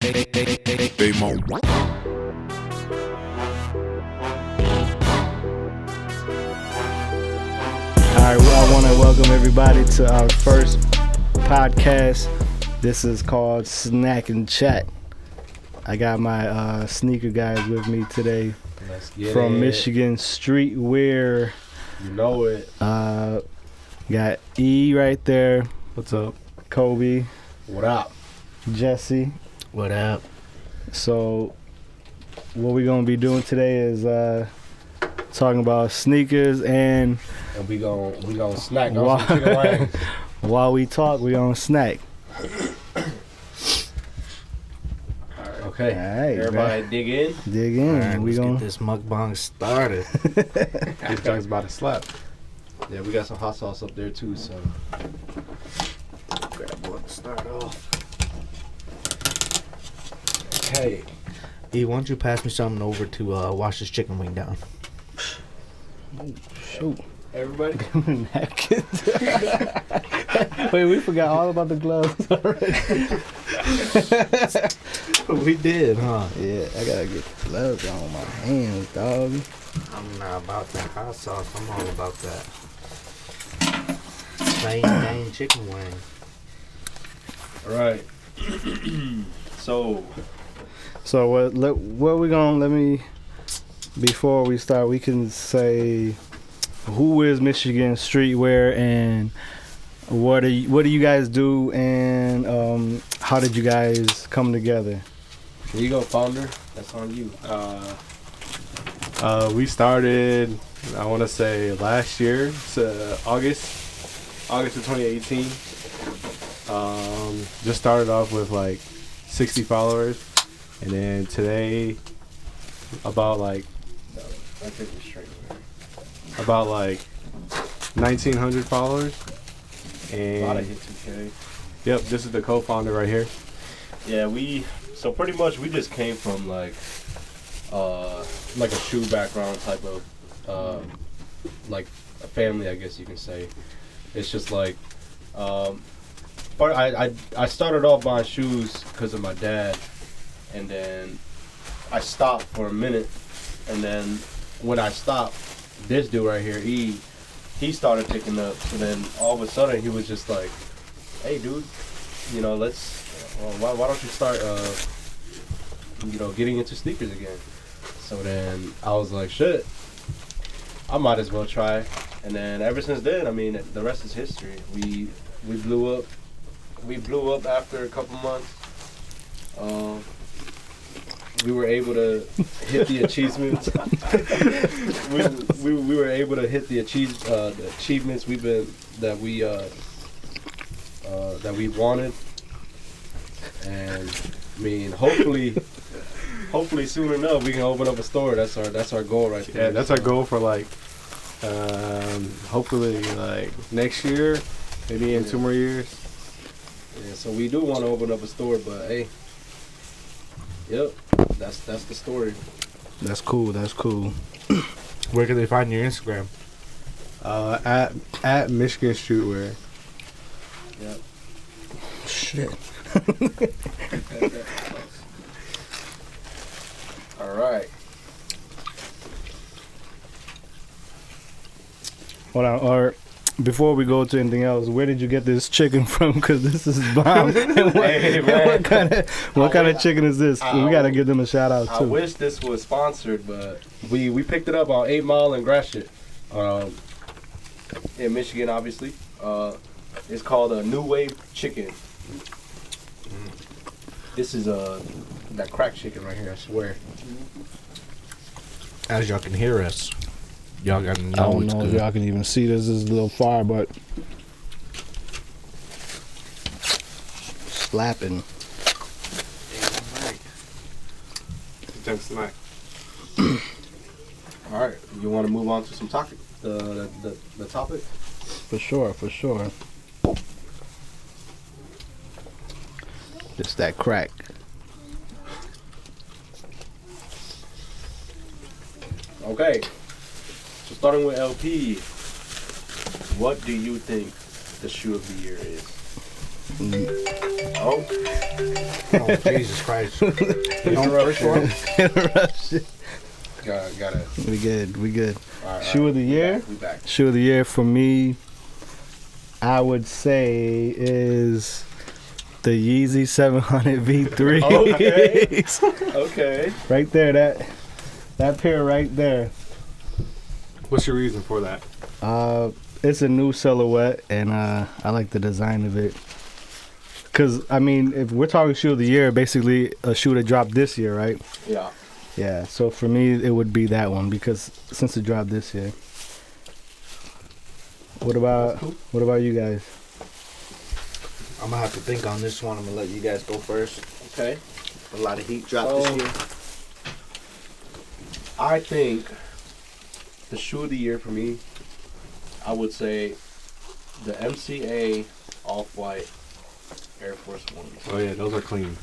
Alright, well, I want to welcome everybody to our first podcast. This is called Snack and Chat. I got my sneaker guys with me today from Michigan Streetwear. You know it. Got E right there. What's up? Cobi. What up? Jesse. What up? So, what we're going to be doing today is talking about sneakers and we gonna snack on some chicken wings. While we talk, we gonna snack. Okay. All right, everybody man. dig in. Dig in. All right, we let's gonna get this mukbang started. This guy's about to slap. Yeah, we got some hot sauce up there too, so Grab one to start off. okay. E, why don't you pass me something over to wash this chicken wing down? Oh, shoot. Everybody. Napkins. Wait, we forgot all about the gloves already. We did, huh? Yeah, I gotta get the gloves on my hands, dog. I'm not about that hot sauce. I'm all about that plain dang chicken wing. All right. So what we gonna let me before we start? We can say who is Michigan Streetwear and what do you guys do and how did you guys come together? Here you go, founder. That's on you. We started, I want to say last year, so August of 2018. Just started off with like 60 followers, and then today about like 1,900 followers. And A lot of hit 2K. Yep, this is the co-founder right here. Yeah, so pretty much we just came from like a shoe background type of like a family, I guess you can say. It's just like but I started off buying shoes because of my dad, and then I stopped for a minute, and then when I stopped, this dude right here, he started picking up. So then all of a sudden he was just like, "Hey, dude, you know, why don't you start, getting into sneakers again?" So then I was like, "Shit, I might as well try." And then ever since then, I mean, the rest is history. We blew up. We blew up after a couple months. We were able to hit the achievements. we were able to hit the achievements that we wanted, and I mean, hopefully soon enough we can open up a store. That's our goal right there. Yeah, that's our goal for like hopefully like next year, maybe in 2 more years. Yeah, so we do want to open up a store, but hey, yep, that's the story. That's cool. Where can they find your Instagram? At Michigan Streetwear. Yep. Shit. All right. Hold on, or before we go to anything else, where did you get this chicken from? Because this is bomb. What kind of chicken is this? We gotta give them a shout out too. I wish this was sponsored, but we picked it up on 8 Mile and Gratiot, in Michigan, obviously. It's called a NuWave chicken. This is that crack chicken right here, I swear. As y'all can hear us, y'all gotta know I don't it's know good. if y'all can even see this. This is a little far, but slapping. Thanks tonight. All right, you want to move on to some topic? The topic. For sure. It's that crack. Okay, so starting with LP, what do you think the shoe of the year is? Oh, Oh, Jesus Christ. interruption. Interruption. Got it. We good. All right, Shoe of the year? We back. Shoe of the year for me, I would say is the Yeezy 700 V3. Okay. Okay. Right there, that pair right there. What's your reason for that? It's a new silhouette, and I like the design of it. Cause I mean, if we're talking shoe of the year, basically a shoe that dropped this year, right? Yeah. Yeah. So for me, it would be that one because since it dropped this year. What about you guys? I'm gonna have to think on this one. I'm gonna let you guys go first. Okay. A lot of heat dropped So- this year. I think the shoe of the year for me, I would say the MCA Off-White Air Force Ones. Oh yeah, those are clean.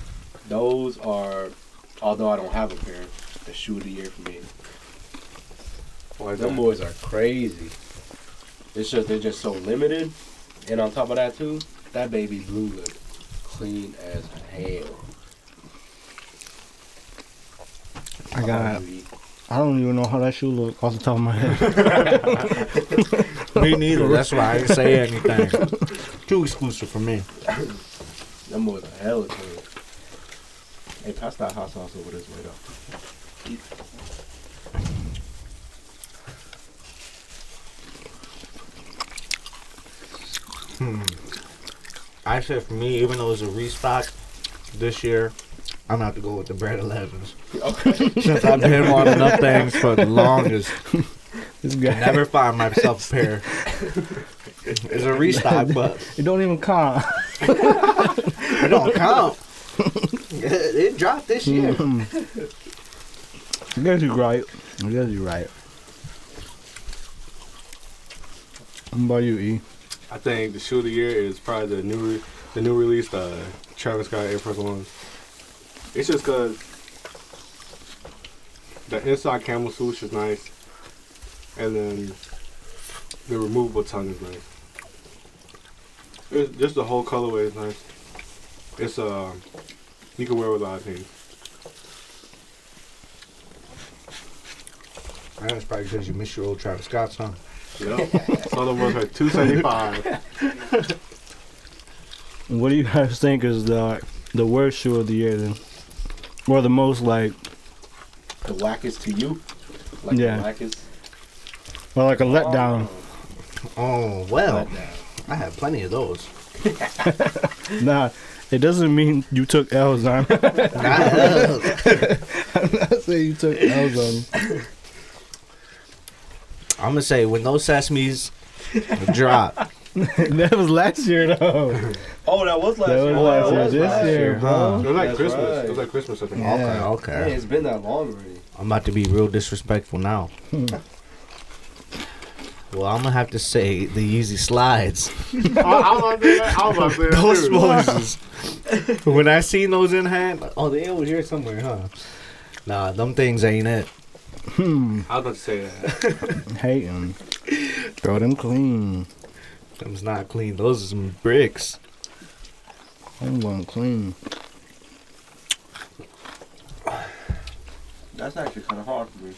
Those are, although I don't have a pair, the shoe of the year for me. Why is Them that? boys are crazy. It's just they're just so limited, and on top of that too, that baby blue look clean as hell. I don't even know how that shoe look off the top of my head. Me neither. That's why I didn't say anything. Too exclusive for me. Them boys are hella clean. Hey, pass that hot sauce over this way though. I said for me, even though it was a restock this year, I'm gonna have to go with the Bread 11s. Okay. Since I've been wanting enough things for the longest, This I guy, never find myself a pair. It's a restock, but it don't even count. it don't count. It dropped this year. I guess you're right. What about you, E? I think the shoe of the year is probably the new release, Travis Scott Air Force Ones. It's just cause the inside camel swoosh is nice, and then the removable tongue is nice. It's just the whole colorway is nice. It's you can wear with a lot of things. That's probably because you miss your old Travis Scott song. Yep. So the ones are $275. What do you guys think is the worst shoe of the year then? Or the most like, The wackest to you? Like Yeah. the wackest? or like a letdown? Oh, well, Letdown. I have plenty of those. Nah, it doesn't mean you took L's on. I'm not saying you took L's on. I'm gonna say when those sesames drop, That was last year though. Oh, that was last That year. was last Oh, year. that was This last year, huh? bro. It was like That's Christmas. right. It was like Christmas, I think. Yeah. Okay. Man, it's been that long already. I'm about to be real disrespectful now. Well, I'm gonna have to say the Yeezy slides. I was about to say that Those too. boys. When I seen those in hand, oh, they was here somewhere, huh? Nah, them things ain't it. I was about to say that. Hating. Throw them clean. Them's not clean. Those are some bricks. I'm going clean. That's actually kind of hard for me.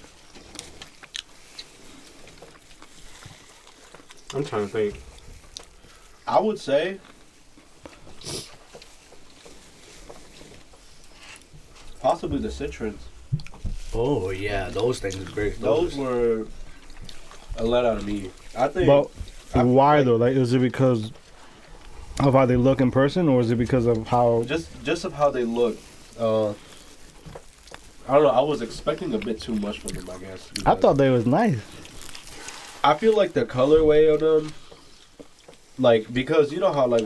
I'm trying to think. I would say possibly the Citrons. Oh yeah, those things are bricks. Those were a letdown to me. I think. But why though? Like, is it because of how they look in person, or is it because of how? just of how they look. I don't know. I was expecting a bit too much from them, I guess. I thought they was nice. I feel like the colorway of them, like, because you know how, like,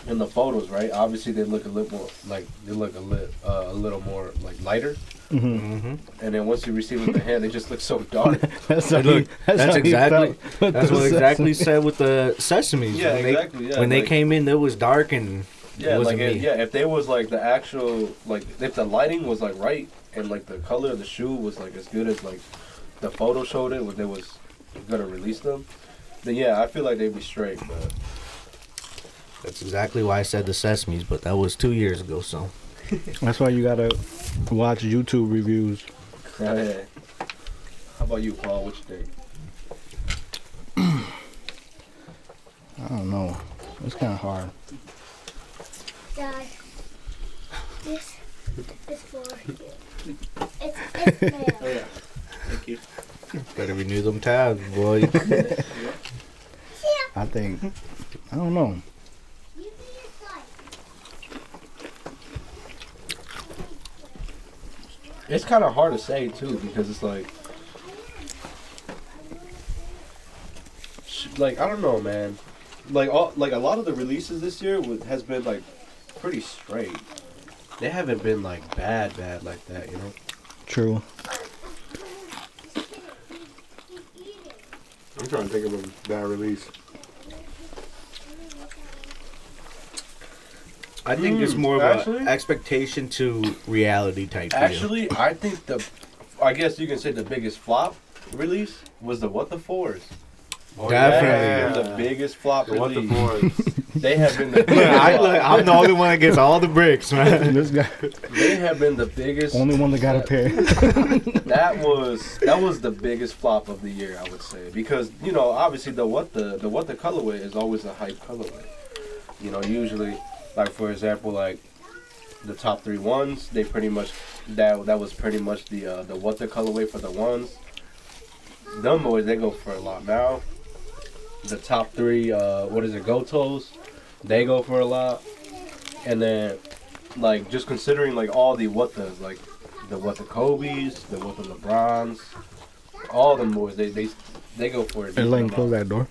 in the photos, right? Obviously, they look a little more like a little more like lighter, Mm-hmm. and then once you receive it in the hand, they just look so dark. That's, Hey, look, that's how he exactly- felt with That's the what exactly sesame. said with the sesames. Yeah, when exactly. Yeah, when they like- came in, it was dark and Yeah, it like wasn't me. if they was like the actual like if the lighting was like right and like the color of the shoe was like as good as like the photo showed it when they was gonna release them, then yeah, I feel like they'd be straight. But That's exactly why I said the Sesames, but that was 2 years ago, so. That's why you gotta watch YouTube reviews. Yeah. How about you, Paul? What you think? I don't know. It's kind of hard. Dad, this is for you. It's mail. Oh yeah. Thank you. Better renew them tabs, boy. I think. I don't know. It's kind of hard to say too because it's like I don't know, man. Like a lot of the releases this year has been like pretty straight. They haven't been like bad like that, you know. True. I'm trying to think of a bad release. I think it's more of actually? an expectation to reality type deal. Actually, I think I guess you can say the biggest flop release was the What the Fours. Oh, Definitely. That has been the biggest flop What the release. fours? They have been the biggest I'm the only one that gets all the bricks, man. This guy, They have been the biggest. only one that got a pair. That was the biggest flop of the year, I would say, because you know obviously the what the colorway is always a hype colorway. You know, usually, like for example, like the top 3 ones, they pretty much that was pretty much the what the colorway for the ones. Them boys, they go for a lot now. The top 3, Gotos, they go for a lot, and then like just considering like all the what the Kobis, the what the LeBrons, all them boys, they go for it. Hey, Lane, close that door.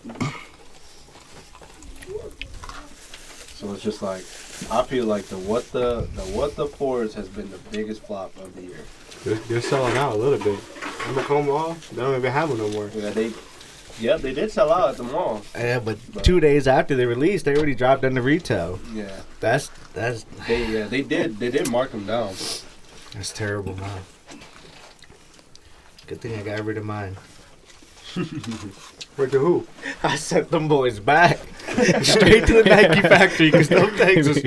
So it's just like I feel like the what the fours has been the biggest flop of the year. They're selling out a little bit. In the Macomb Mall, they don't even have them no more. Yeah, they did sell out at the mall. Yeah, but 2 days after they released, they already dropped into retail. Yeah, That's they did mark them down. that's terrible, man. Good thing I got rid of mine. Wait, to who? I sent them boys back straight to the Nike factory because those things was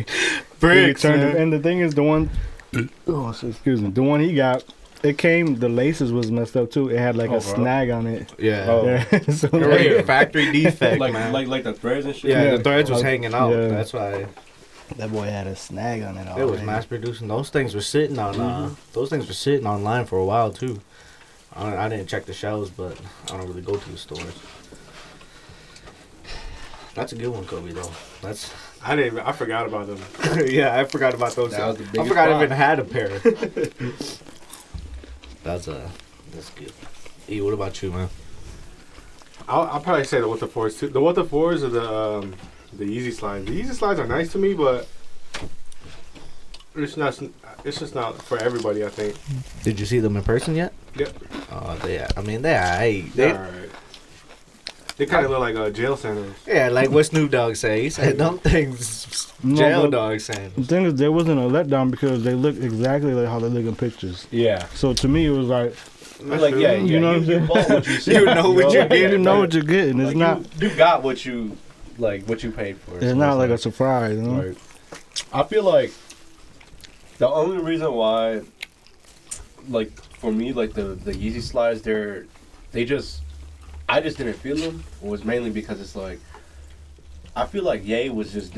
bricks, man. And the thing is, the one, excuse me, the one he got, it came, the laces was messed up too. It had like a snag on it. Yeah. Oh. Yeah. So Right, factory defect, like man. like the threads and shit. Yeah, Yeah. the threads was hanging out. Yeah. That's why that boy had a snag on it. it was already. mass producing. Those things were sitting on. Those things were sitting online for a while too. I didn't check the shelves, but I don't really go to the stores. That's a good one, Kobe. Though. That's I forgot about them. yeah. I forgot about those. That was the I biggest forgot I flop. even had a pair. That's good. E, what about you, man? I'll probably say the What the Fours too. The What the Fours are the Yeezy slides. The Yeezy slides are nice to me, but it's just not for everybody, I think. Did you see them in person yet? Yep. Oh, they alright. They're alright. They kind of look like jail sandals. Yeah, like what Snoop Dogg say. He said them things No, jail but dog The sandals. thing is, there wasn't a letdown because they look exactly like how they look in pictures. Yeah. So to me, it was like, Like yeah, You know what I'm saying? bought what you see. You know what you're getting. you know what you're getting. It's Like, not. you got what you paid for. It's not like a surprise. You know? Right. I feel like the only reason why, like for me, like the Yeezy slides, I just didn't feel them. Was mainly because it's like I feel like Ye was just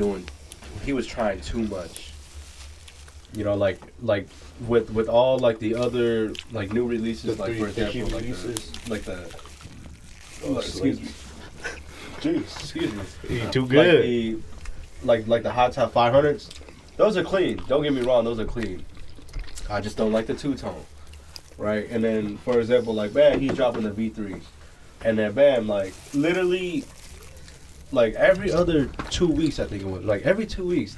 he was trying too much. You know, like with all like the other like new releases, like for example, like the excuse me. Jeez, excuse me. You too good. Like the Hot Top 500s, those are clean. Don't get me wrong, those are clean. I just don't like the two-tone, right? And then, for example, like bam, he's dropping the V3s, and then bam, like literally, like every other 2 weeks, I think it was, like every 2 weeks,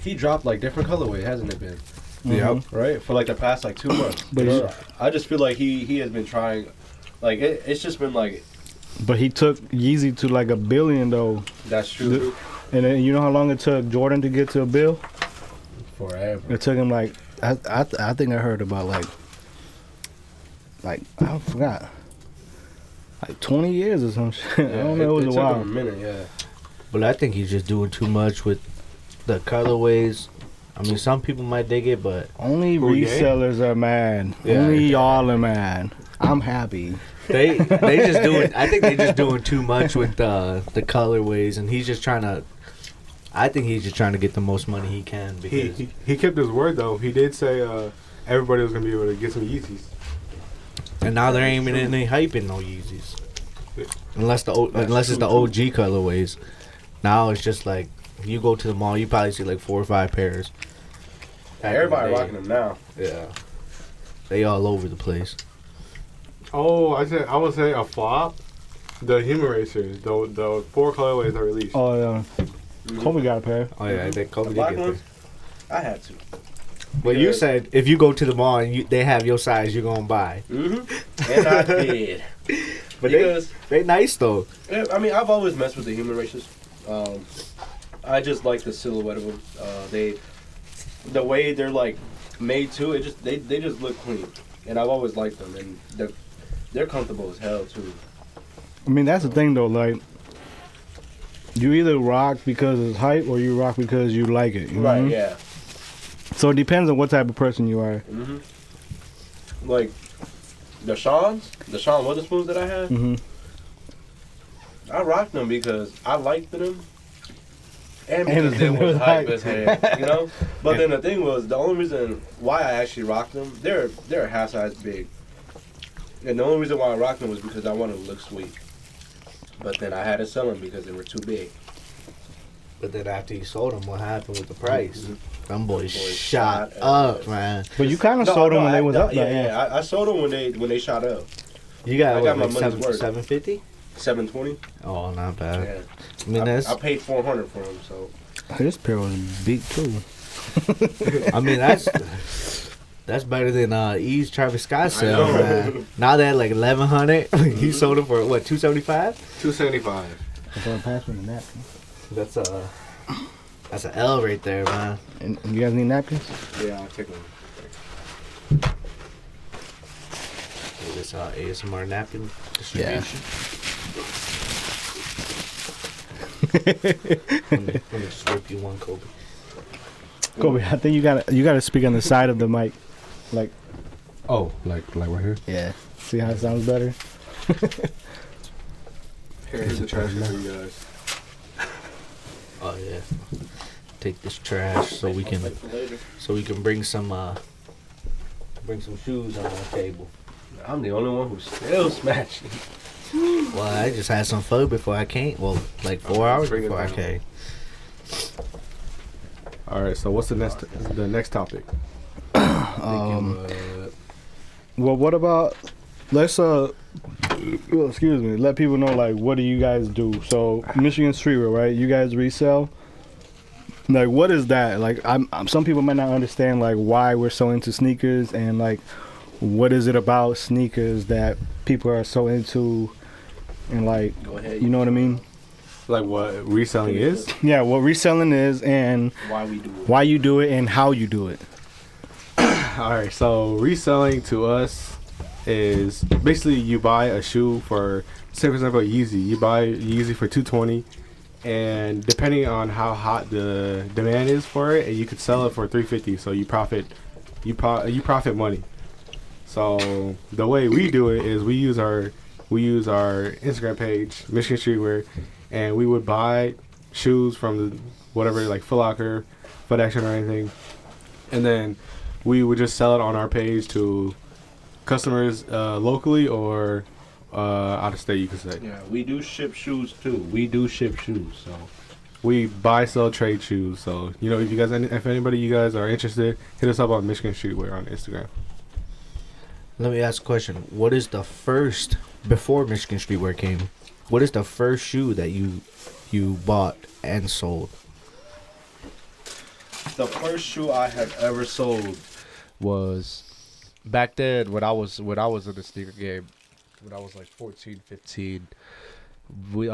he dropped like different colorway, hasn't it been? Mhm. Right, for like the past like 2 months. But But I just feel like he has been trying, like it's just been like But he took Yeezy to like $1 billion though. that's true. And then you know how long it took Jordan to get to $1 billion? Forever. It took him like I think I heard about like I forgot, like 20 years or some shit. I don't know. It was a took him while. a minute, yeah. But I think he's just doing too much with the colorways. I mean, some people might dig it, but Only Oh, yeah? resellers are mad. Yeah. Only y'all are mad. I'm happy. they just doing. I think they just doing too much with the colorways, and he's just trying to. I think he's just trying to get the most money he can because He kept his word though. He did say everybody was gonna be able to get some Yeezys. and now there ain't even any hype in no Yeezys, unless it's the OG colorways. Now it's just like you go to the mall, you probably see like 4 or 5 pairs. Everybody rocking them now. Yeah, they all over the place. Oh, I would say a flop. The Human Racers, the 4 colorways are released. Oh, yeah. Kobe got a pair. Oh yeah, I think The Kobe did black get ones? there. I had to. But you Because- said if you go to the mall and they have your size, you're gonna buy. And I did. But Because they nice though. yeah, I mean, I've always messed with the Human Racers. I just like the silhouette of them. The way they're like made too. It just they just look clean, and I've always liked them, and they're comfortable as hell too. I mean, that's the thing, though. Like, you either rock because it's hype or you rock because you like it. You know what I Right? mean? Yeah. So it depends on what type of person you are. Like the Sean Witherspoons that I had. Hmm. I rocked them because I liked them. And And because they it was was hype hype. as hell, you know. But then the thing was, the only reason why I actually rocked them, they're a half size big, and the only reason why I rocked them was because I wanted to look sweet. But then I had to sell them because they were too big. But then after you sold them, what happened with the price? Them boys Boys shot shot up, up. man. But you kind of sold them when they was up Yeah, there. yeah. I sold them when they shot up. You got, I what, got my like money's worth. 750? 720. Oh, not bad. Yeah. I mean, that's. I paid 400 for them, so. This pair was beat, too. I mean, that's better than E's Travis Scott sale, know. man. Now they're like 1,100. He sold them for what, 275? 275. I'm going to pass me the napkin. That's an L right there, man. And you guys need napkins? Yeah, I'll take one. This ASMR napkin distribution. Let me just rip you one, Kobe. Kobe, I think you gotta speak on the side of the mic. Like, Oh, like right here? yeah. See how it sounds better? Here's the trash for you guys. Oh yeah. Take this trash so we can bring some shoes on our table. I'm the only one who's still smashing. Well, I just had some food before I came. Well, like 4 hours Bring it before I down. came. All right, so what's the next topic? Well, what about, let's, well, excuse me, let people know, like, what do you guys do? So, Michigan Streetwear, right? You guys resell? Like, what is that? Like, I'm some people might not understand, like, why we're so into sneakers and, like, what is it about sneakers that people are so into and, like, Go ahead. you know what I mean? Like what reselling is? Yeah, what reselling is and Why we do it. why you do it and how you do it. All right, so reselling to us is basically you buy a shoe for, say for example, Yeezy. You buy Yeezy for $220, and depending on how hot the demand is for it, you could sell it for $350. So you profit money. So the way we do it is we use our Instagram page, Michigan Streetwear, and we would buy shoes from whatever, like Foot Locker, Foot Action, or anything, and then we would just sell it on our page to customers locally or out of state, you could say. Yeah, we do ship shoes too. We do ship shoes, so. We buy, sell, trade shoes. So, you know, if anybody you guys are interested, hit us up on Michigan Streetwear on Instagram. Let me ask a question. What is the first, before Michigan Streetwear came, what is the first shoe that you bought and sold? The first shoe I had ever sold was back then when I was in the sneaker game, when I was like 14, 15. We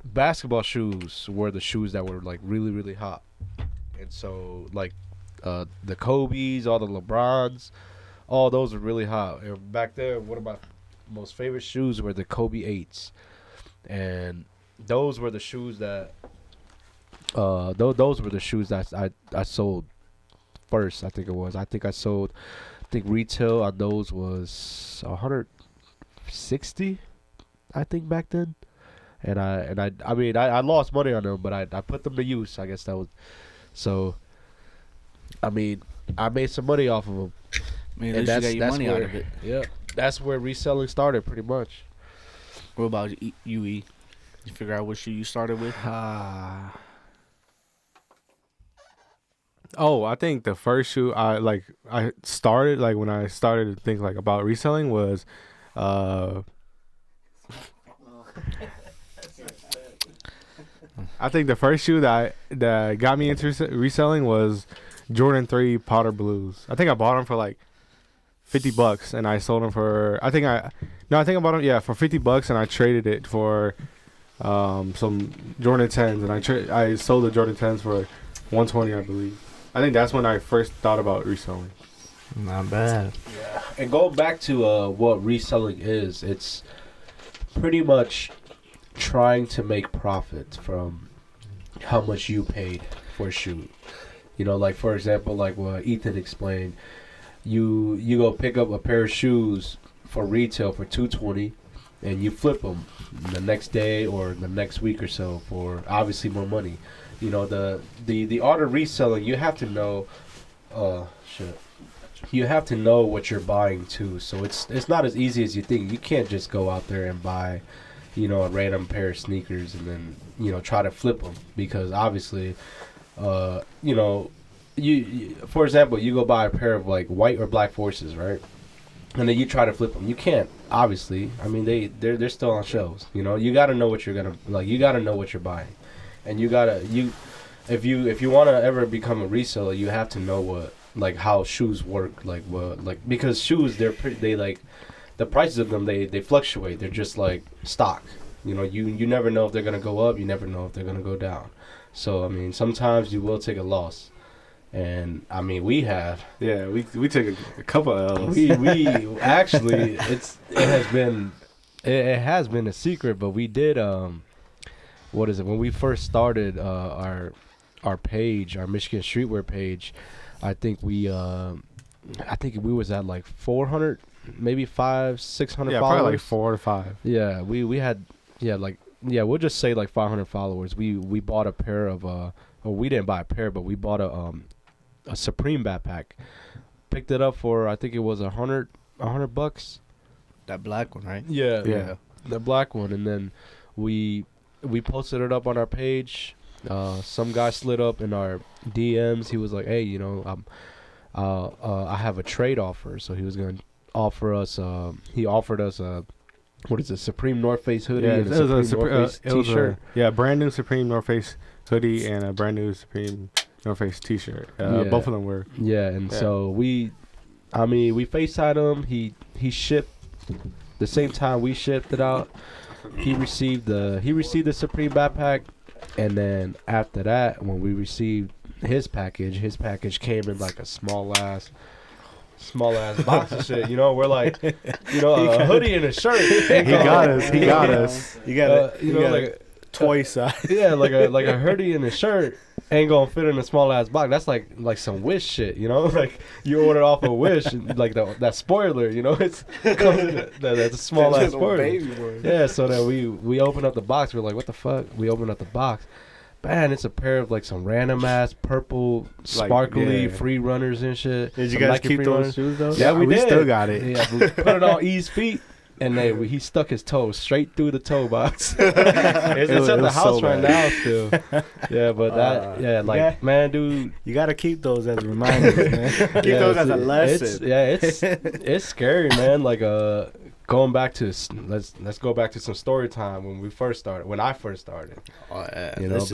basketball shoes were the shoes that were like really, really hot. And so like the Kobes, all the LeBrons, all those were really hot. And back then one of my most favorite shoes were the Kobe 8s. And those were the shoes that those were the shoes that I sold first. I think it was. I think retail on those was 160. I think back then, and I mean I lost money on them, but I put them to use. I guess that was so. I mean, I made some money off of them. Man, at least you got your money out of it. Yeah, that's where reselling started, pretty much. What about you, E? You figure out what shoe you started with? Oh, I think the first shoe I started like when I started to think like about reselling was I think the first shoe that got me into reselling was Jordan 3 Powder Blues. I think I bought them for like $50 and I sold them for I think I bought them for $50 and I traded it for some Jordan 10s and I sold the Jordan 10s for $120, I believe. I think that's when I first thought about reselling. Not bad. Yeah. And going back to what reselling is, it's pretty much trying to make profit from how much you paid for a shoe. You know, like for example, like what Ethan explained, you go pick up a pair of shoes for retail for $220 and you flip them the next day or the next week or so for obviously more money. You know, the art of reselling, you have to know you have to know what you're buying too. So it's not as easy as you think. You can't just go out there and buy, you know, a random pair of sneakers and then, you know, try to flip them because obviously you know, you for example, you go buy a pair of like white or black Forces, right? And then you try to flip them. You can't, obviously. I mean, they're still on shelves. You know, you got to know what you're gonna like. You got to know what you're buying, and if you want to ever become a reseller, you have to know what like how shoes work, like what like because shoes they like the prices of them they fluctuate. They're just like stock. You know, you never know if they're gonna go up. You never know if they're gonna go down. So I mean, sometimes you will take a loss. And I mean, we have. Yeah, we took a couple of L's. We actually it has been a secret, but we did what is it? When we first started our page, our Michigan Streetwear page, I think we was at like 400, maybe 500-600 followers. Probably like 4 to 5. Yeah, we had we'll just say like 500 followers. We bought a pair of well, we didn't buy a pair, but we bought a Supreme backpack. Picked it up for I think it was $100. That black one, right? Yeah, the black one. And then we posted it up on our page. Some guy slid up in our DMs. He was like, "Hey, you know, I have a trade offer." So he was gonna offer us. He offered us a Supreme North Face hoodie and a Supreme North Face t-shirt. Brand new Supreme North Face hoodie and a brand new Supreme North Face t-shirt. Both of them were. Yeah, and so we FaceTimed him. He shipped the same time we shipped it out. He received the Supreme backpack, and then after that, when we received his package came in like a small ass box of shit. You know, we're like, you know, a hoodie and a shirt. He got us. You got you know, like toy size. Yeah, like a hoodie and a shirt ain't gonna fit in a small ass box. That's like some Wish shit, you know. Like you order off of Wish, and like that spoiler, you know. It's that's a small ass spoiler. Yeah, so that we open up the box. We're like, what the fuck? We open up the box. Man, it's a pair of like some random ass purple sparkly free runners and shit. Did you guys keep those shoes though? Yeah, we did. Still got it. Yeah, we put it on E's feet. And he stuck his toe straight through the toe box. It's at the house so right now still. Yeah, but man, dude. You gotta keep those as reminders, man. Keep those as a lesson. It's scary, man. Like going back to let's go back to some story time when I first started. Oh yeah, you know, this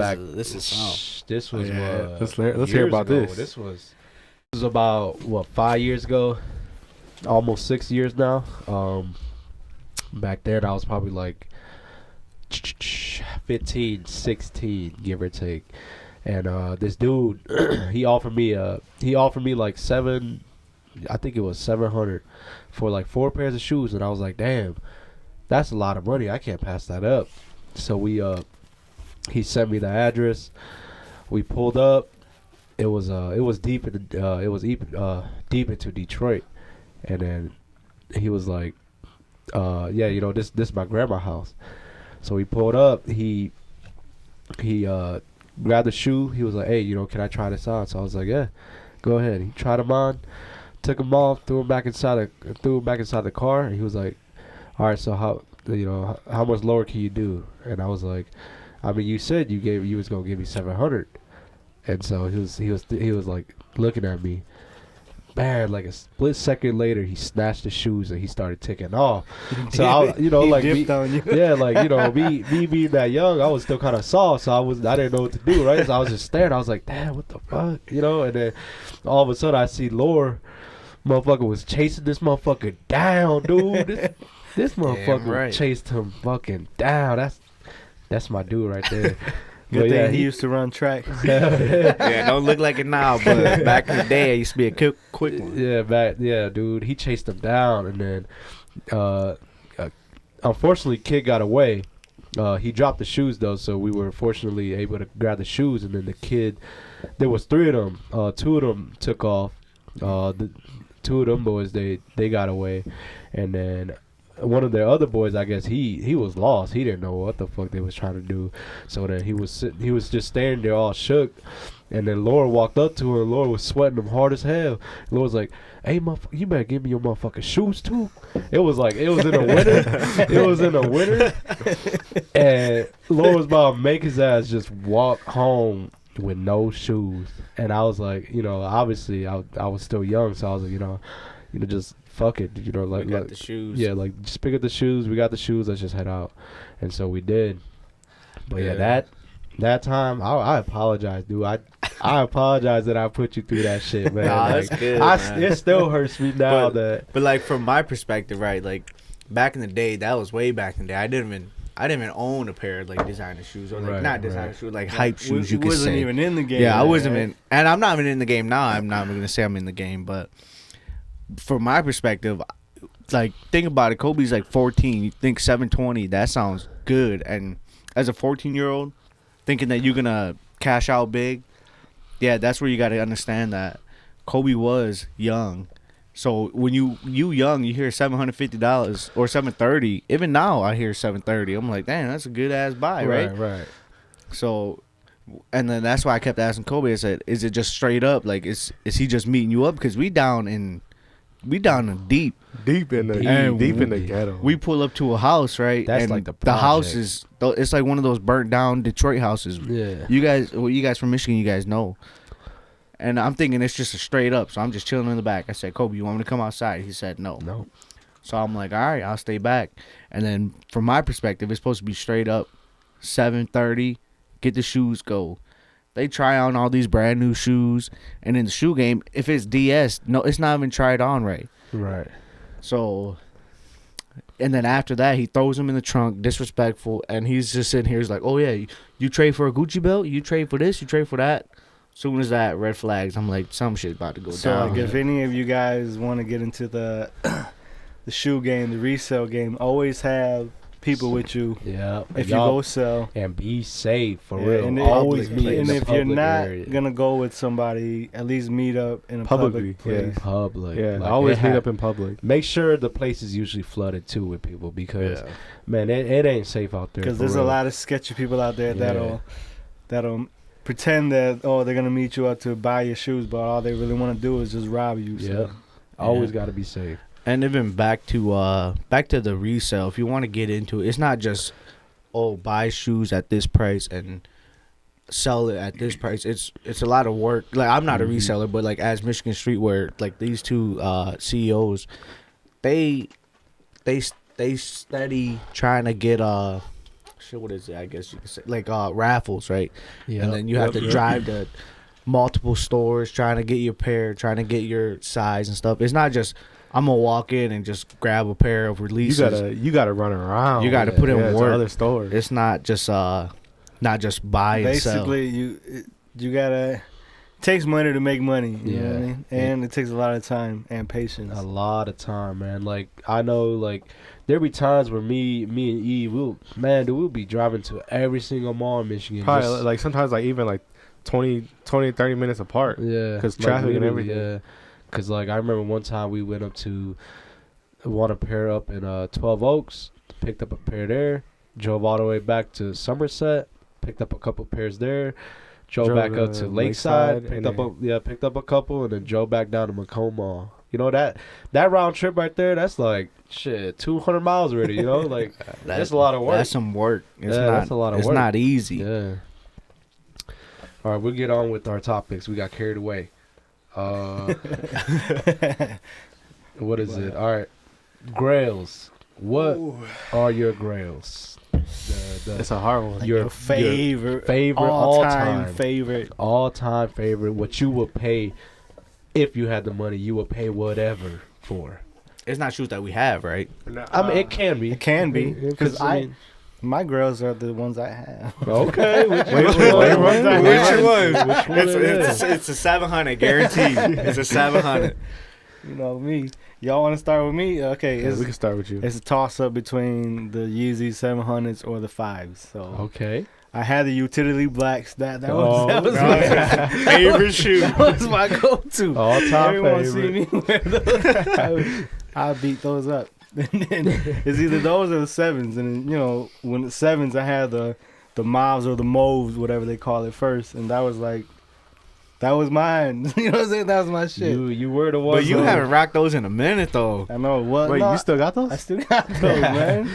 was let's hear about ago. this. This was about 5 years ago, almost 6 years now. Back then I was probably like 15, 16, give or take. And this dude, he offered me like I think it was $700 for like 4 pairs of shoes, and I was like, damn, that's a lot of money. I can't pass that up. So we He sent me the address. We pulled up. It was deep deep into Detroit, and then he was like, yeah, you know, this is my grandma's house. So we pulled up. He grabbed the shoe. He was like, hey, you know, can I try this on? So I was like, yeah, go ahead. He tried them on, took them off, threw them back inside the car. And he was like, all right, so how much lower can you do? And I was like, I mean, you said you was gonna give me 700. And so he was like looking at me. Man, like a split second later, he snatched the shoes and he started taking off. So I, you know, like me, yeah, like, you know, me being that young, I was still kind of soft, so I didn't know what to do, right? So I was just staring. I was like, damn, what the fuck, you know? And then all of a sudden, I see Lore, motherfucker was chasing this motherfucker down, dude. This motherfucker chased him fucking down. That's my dude right there. Good thing he used to run track. Yeah, don't look like it now, but back in the day, it used to be a quick one. Yeah, dude. He chased him down, and then unfortunately, kid got away. He dropped the shoes though, so we were fortunately able to grab the shoes. And then the kid, there was 3 of them. 2 of them took off. The 2 of them boys, they got away, and then one of the other boys, I guess he was lost. He didn't know what the fuck they was trying to do. So then he was just standing there all shook. And then Laura walked up to her. And Laura was sweating him hard as hell. Laura was like, "Hey, you better give me your motherfucking shoes too." It was in the winter. And Laura was about to make his ass just walk home with no shoes. And I was like, you know, obviously I was still young, so I was like, you know, just fuck it, you know, like we got the shoes. Yeah, like just pick up the shoes. We got the shoes. Let's just head out. And so we did. But yeah, that time I apologize, dude. I apologize that I put you through that shit, man. Nah, like, that's good. Man. It still hurts me now but like from my perspective, right? Like back in the day, that was way back in the day. I didn't even own a pair of like designer shoes or like not designer shoes, like hype shoes. You could say. Wasn't even in the game. Yeah, I wasn't in, and I'm not even in the game now. I'm not even gonna say I'm in the game, but from my perspective, like think about it. Kobe's like 14. You think 720? That sounds good. And as a 14-year-old, thinking that you're gonna cash out big, yeah, that's where you got to understand that Kobe was young. So when you young, you hear $750 or $730. Even now, I hear $730. I'm like, damn, that's a good ass buy, right? Right. So, and then that's why I kept asking Kobe. I said, is it just straight up? Like, is he just meeting you up? Because we down in deep in the ghetto. We pull up to a house, right? That's and like the house is, it's like one of those burnt down Detroit houses. Yeah. You guys from Michigan, you guys know. And I'm thinking it's just a straight up. So I'm just chilling in the back. I said, Kobe, you want me to come outside? He said, no. So I'm like, all right, I'll stay back. And then from my perspective, it's supposed to be straight up 7:30, get the shoes, go. They try on all these brand new shoes, and in the shoe game, if it's DS, no, it's not even tried on right. Right. So, and then after that, he throws them in the trunk, disrespectful, and he's just sitting here. He's like, "Oh yeah, you trade for a Gucci belt? You trade for this? You trade for that?" Soon as that, red flags. I'm like, some shit about to go down. So, like, if any of you guys want to get into the the shoe game, the resale game, always have people with you. Yeah. If you go sell, and be safe for real. And always be. And if you're not area. gonna go with somebody, at least meet up in a public place. Yeah. Public. Yeah. Like, always meet up in public. Make sure the place is usually flooded too with people because man, it ain't safe out there. Because there's a lot of sketchy people out there that'll pretend that they're gonna meet you up to buy your shoes, but all they really want to do is just rob you. So. Always got to be safe. And even back to the resale, if you want to get into it, it's not just buy shoes at this price and sell it at this price. It's a lot of work. Like I'm not a reseller, but like as Michigan Streetwear, like these two CEOs, they steady trying to get what is it? I guess you could say like raffles, right? Yeah. And then you have to drive to multiple stores trying to get your pair, trying to get your size and stuff. It's not just I'm gonna walk in and just grab a pair of releases. You gotta run around. You gotta put in work. To other stores. It's not just buy and sell. Basically, you gotta takes money to make money. You know what I Yeah. mean? And it takes a lot of time and patience. A lot of time, man. Like I know, like there be times where me and E, we'll be driving to every single mall in Michigan. Probably just- like sometimes like even like 20, 30 minutes apart. yeah, 'cause traffic and literally, everything. Yeah, because like I remember one time we went up to want a pair up in 12 Oaks, picked up a pair there, drove all the way back to Somerset, picked up a couple pairs there. Drove back up to Lakeside, and picked up a couple, and then drove back down to Macomb Mall. You know that round trip right there, that's like shit, 200 miles already. You know, like that's a lot of work. That's some work. It's Yeah, not. that's a lot of it's work. not easy. Yeah. All right, we'll get on with our topics. We got carried away. What is it? All right, grails. What are your grails? It's a hard one. Like your your favorite all-time favorite. all-time favorite. What you would pay if you had the money? You would pay whatever for. It's not shoes that we have, right? I mean, it can be. It can be Because because my girls are the ones I have. Okay. Which Which one? one? Which one? Which Which one it is? It's a 700 guaranteed. It's a 700. You know me. Y'all want to start with me? Okay, Yeah, it's, we can start with you. it's a toss up between the Yeezy 700s or the 5s. So Okay. I had the utility blacks. That Oh, was God. my Favorite shoe. that was my go-to. All-time Everyone favorite. see me wear those. I beat those up. And then it's either those or the 7s. And then, you know, when the 7s, I had the Mobs or the Moves, whatever they call it first. And that was like, that was mine. You know what I'm saying? That was my shit. You were the one. But you haven't rocked those in a minute, though. I know what. Wait, no, you still got those? I still got those, man.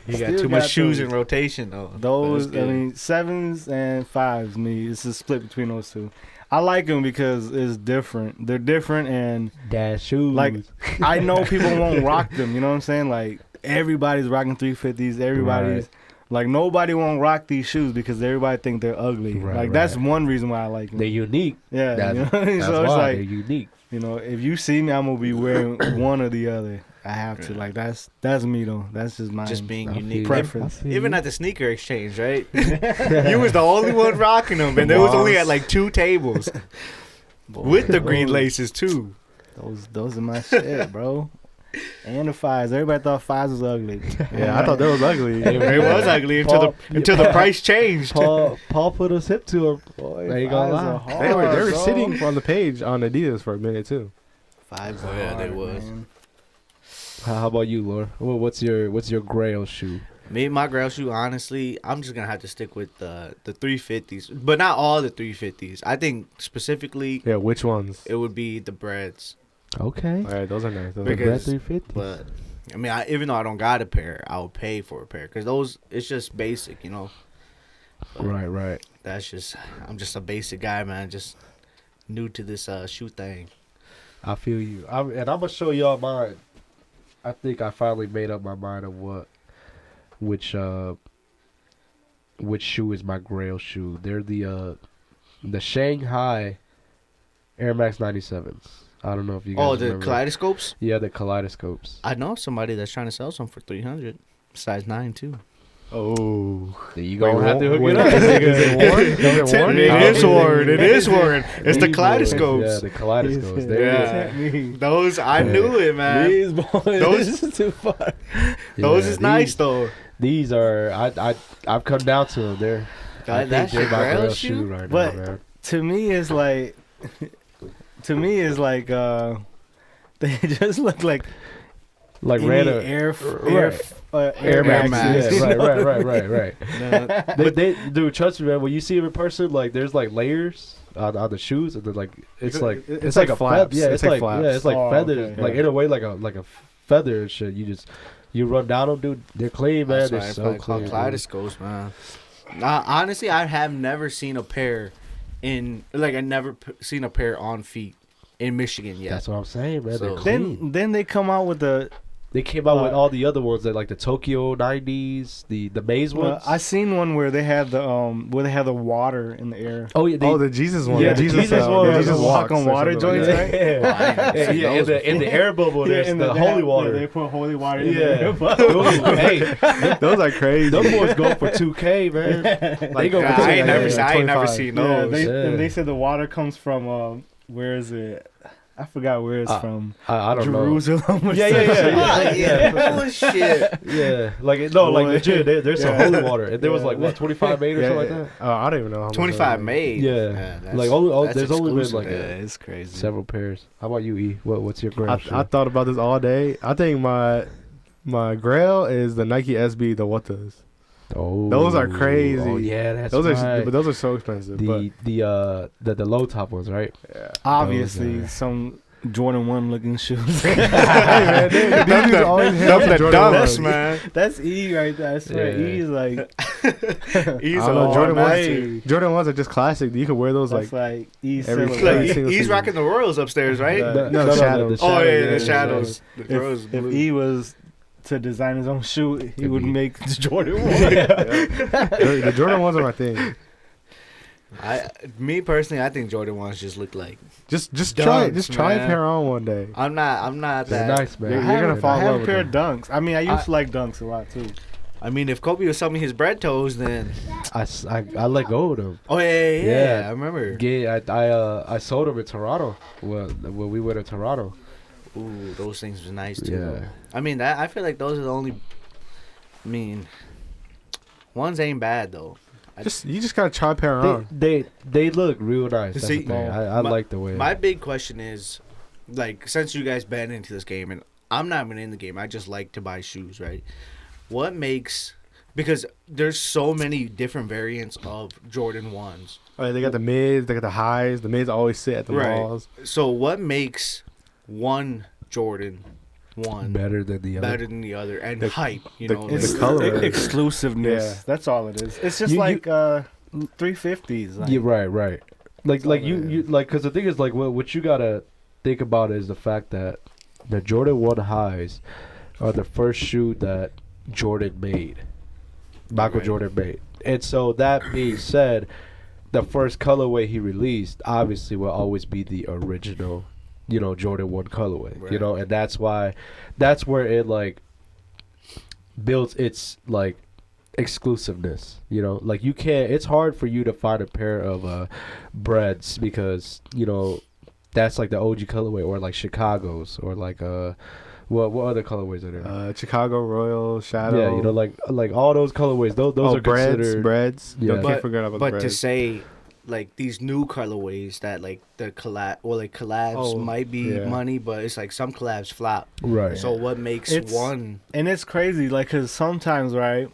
You got Still too much got shoes those. in rotation, though. Those, But it's I good. mean, 7s and 5s. Me, it's a split between those two. I like them because it's different. They're different, and Dash shoes. like I know people won't rock them. You know what I'm saying? Like everybody's rocking 350s. Everybody's like nobody won't rock these shoes because everybody think they're ugly. Right, like that's one reason why I like them. they're unique. Yeah, That's, you know what I mean? that's So it's why like they're unique. you know, if you see me, I'm gonna be wearing one or the other. I have to. Yeah. Like that's me though. That's just my Just being I unique. feel you. preference. I feel Even you. at the sneaker exchange, right? You was the only one rocking them, and there was only at like 2 tables with the green laces too. Those are my shit, bro. And the 5s. Everybody thought 5s was ugly. Yeah, I thought that was ugly. It was ugly until the price changed. Paul put his hip to him. I ain't gonna 5s are lie. hard, They were bro. sitting on the page on Adidas for a minute too. 5s Oh, are yeah, they hard, was. man. How about you, Laura? What's your grail shoe? Me, my grail shoe, honestly, I'm just gonna have to stick with the 350s, but not all the 350s. I think specifically Yeah, which ones? it would be the breads. Okay. All right, those are nice. Those The are Because- Red good. 350. But I mean, even though I don't got a pair, I'll pay for a pair because those it's just basic, you know. But Right. I'm just a basic guy, man. Just new to this shoe thing. I feel you. And I'm gonna show y'all mine. I think I finally made up my mind of which shoe is my grail shoe. They're the Shanghai Air Max 97s. I don't know if you guys Oh, the remember. kaleidoscopes. Yeah, the kaleidoscopes. I know somebody that's trying to sell some for 300, size 9 too. Oh, There you go. Have to hook wait, it up. is it worn? Is it worn? It is worn. It's the These kaleidoscopes. boys, yeah, the kaleidoscopes. There Yeah. it Me. Those I knew it, man. These boys. Those- This is too far. is. Those Yeah, is nice though. These are I've come down to them. I think That's they're your my grail grail shoe? shoe right But- now, man. To me, it's like. They just look like Like any random Air Max. Maxes. Yeah, right. No, But they, dude, trust me, man. When you see them in person, like there's like layers on the shoes, and then like it's like It's like a flaps. Yeah, It's it's like like flaps. yeah, it's like Oh, feathers. okay. Like in a way, like a feather and shit. You run down them, dude. They're clean, man. That's They're why it's so probably called clean. dude. kaleidoscopes, man. Honestly, I have never seen a pair I never seen a pair on feet in Michigan yet. That's what I'm saying, man. So- They're clean. Then they come out with the They came out with all the other ones that like the Tokyo 90s, the Maze ones. I seen one where they had the water in the air. Oh yeah, the Jesus one. Yeah, the the Jesus one. one. The Yeah, Jesus the walks walk on or water something like joints, that. right? in the air bubble, there's in the holy water. Yeah, they put holy water in Yeah. there. Ooh, hey, Those are crazy. those boys go for 2K, man. They go for I ain't 2K. never 25. seen Yeah, those. and they said the water comes from where is it? I forgot where it's from. I don't know. Jerusalem. Or Yeah. yeah. Bullshit. Yeah, like no, like Boy. legit. There's some Yeah. holy water, and there was Yeah. like what 25 made or something like that. I don't even know how much. 25 made. Yeah. that's- Like, that's there's only been, exclusive. like, it's crazy. Several pairs. How about you, E? What's your grand I thought about this all day. I think my grail is the Nike SB, the Watas. Oh, Those are crazy. Oh yeah, that's Those right. are, but those are so expensive. the low top ones, right? yeah. Obviously, Those, some Jordan 1 looking shoes. Hey, man, these dudes always have Them the Jordan dunks, ones. man. That's E right there. I swear, Yeah. E is like. He's I don't know, Jordan master. ones. Jordan ones are just classic. You can wear those That's like like E every- silhouette. like, Like, single he's season. rocking the Royals upstairs, right? No, the shadows. Oh yeah, yeah, the shadows. The Royals If blue. E was to design his own shoe, he Could would be. make the Jordan 1. the Jordan ones are my thing. Me personally, I think Jordan ones just look like. Just Dunks, try it. Just try a man. pair on one day. I'm not They're that. nice, man. You're I gonna have- fall I in have love a with pair of them. dunks. I mean, I used to like dunks a lot too. I mean, if Kobe was selling me his bread toes, then I let go of them. oh yeah, Yeah. I remember. Yeah, I sold them in Toronto. When we went to Toronto. Ooh, those things was nice too. Yeah. Though. I mean, I feel like those are the only. I mean, ones ain't bad though. You just gotta try a pair on. They look real nice. That's See, the thing. I my- like the way. My big question is, like, since you guys been into this game, and I'm not even in the game, I just like to buy shoes, right? What makes, because there's so many different variants of Jordan 1s. Oh, they got the mids, they got the highs. The mids always sit at the Right. walls. So what makes one Jordan 1 better than the other. better than the other and The- hype? You the- know, It's The color. exclusiveness. Yeah. That's all it is. It's just You- like 350s. Like, Yeah, right. Like all you it you like because the thing is like what you gotta think about is the fact that the Jordan 1 highs are the first shoe that Jordan made, Michael Right. Jordan made, and so that being said, the first colorway he released obviously will always be the original, Jordan 1 colorway, Right. and that's where it like builds its like exclusiveness, like you can't, it's hard for you to find a pair of breads because that's like the OG colorway or like Chicago's or like what other colorways are there? Chicago Royal Shadow. Yeah, like all those colorways, those are considered breads. Yeah. You can't forget about but the to breads. say, like, these new colorways that, like, the collabs Oh, might be yeah. money, but it's like some collabs flop. right. So what makes It's- one? And it's crazy, like, because sometimes, right,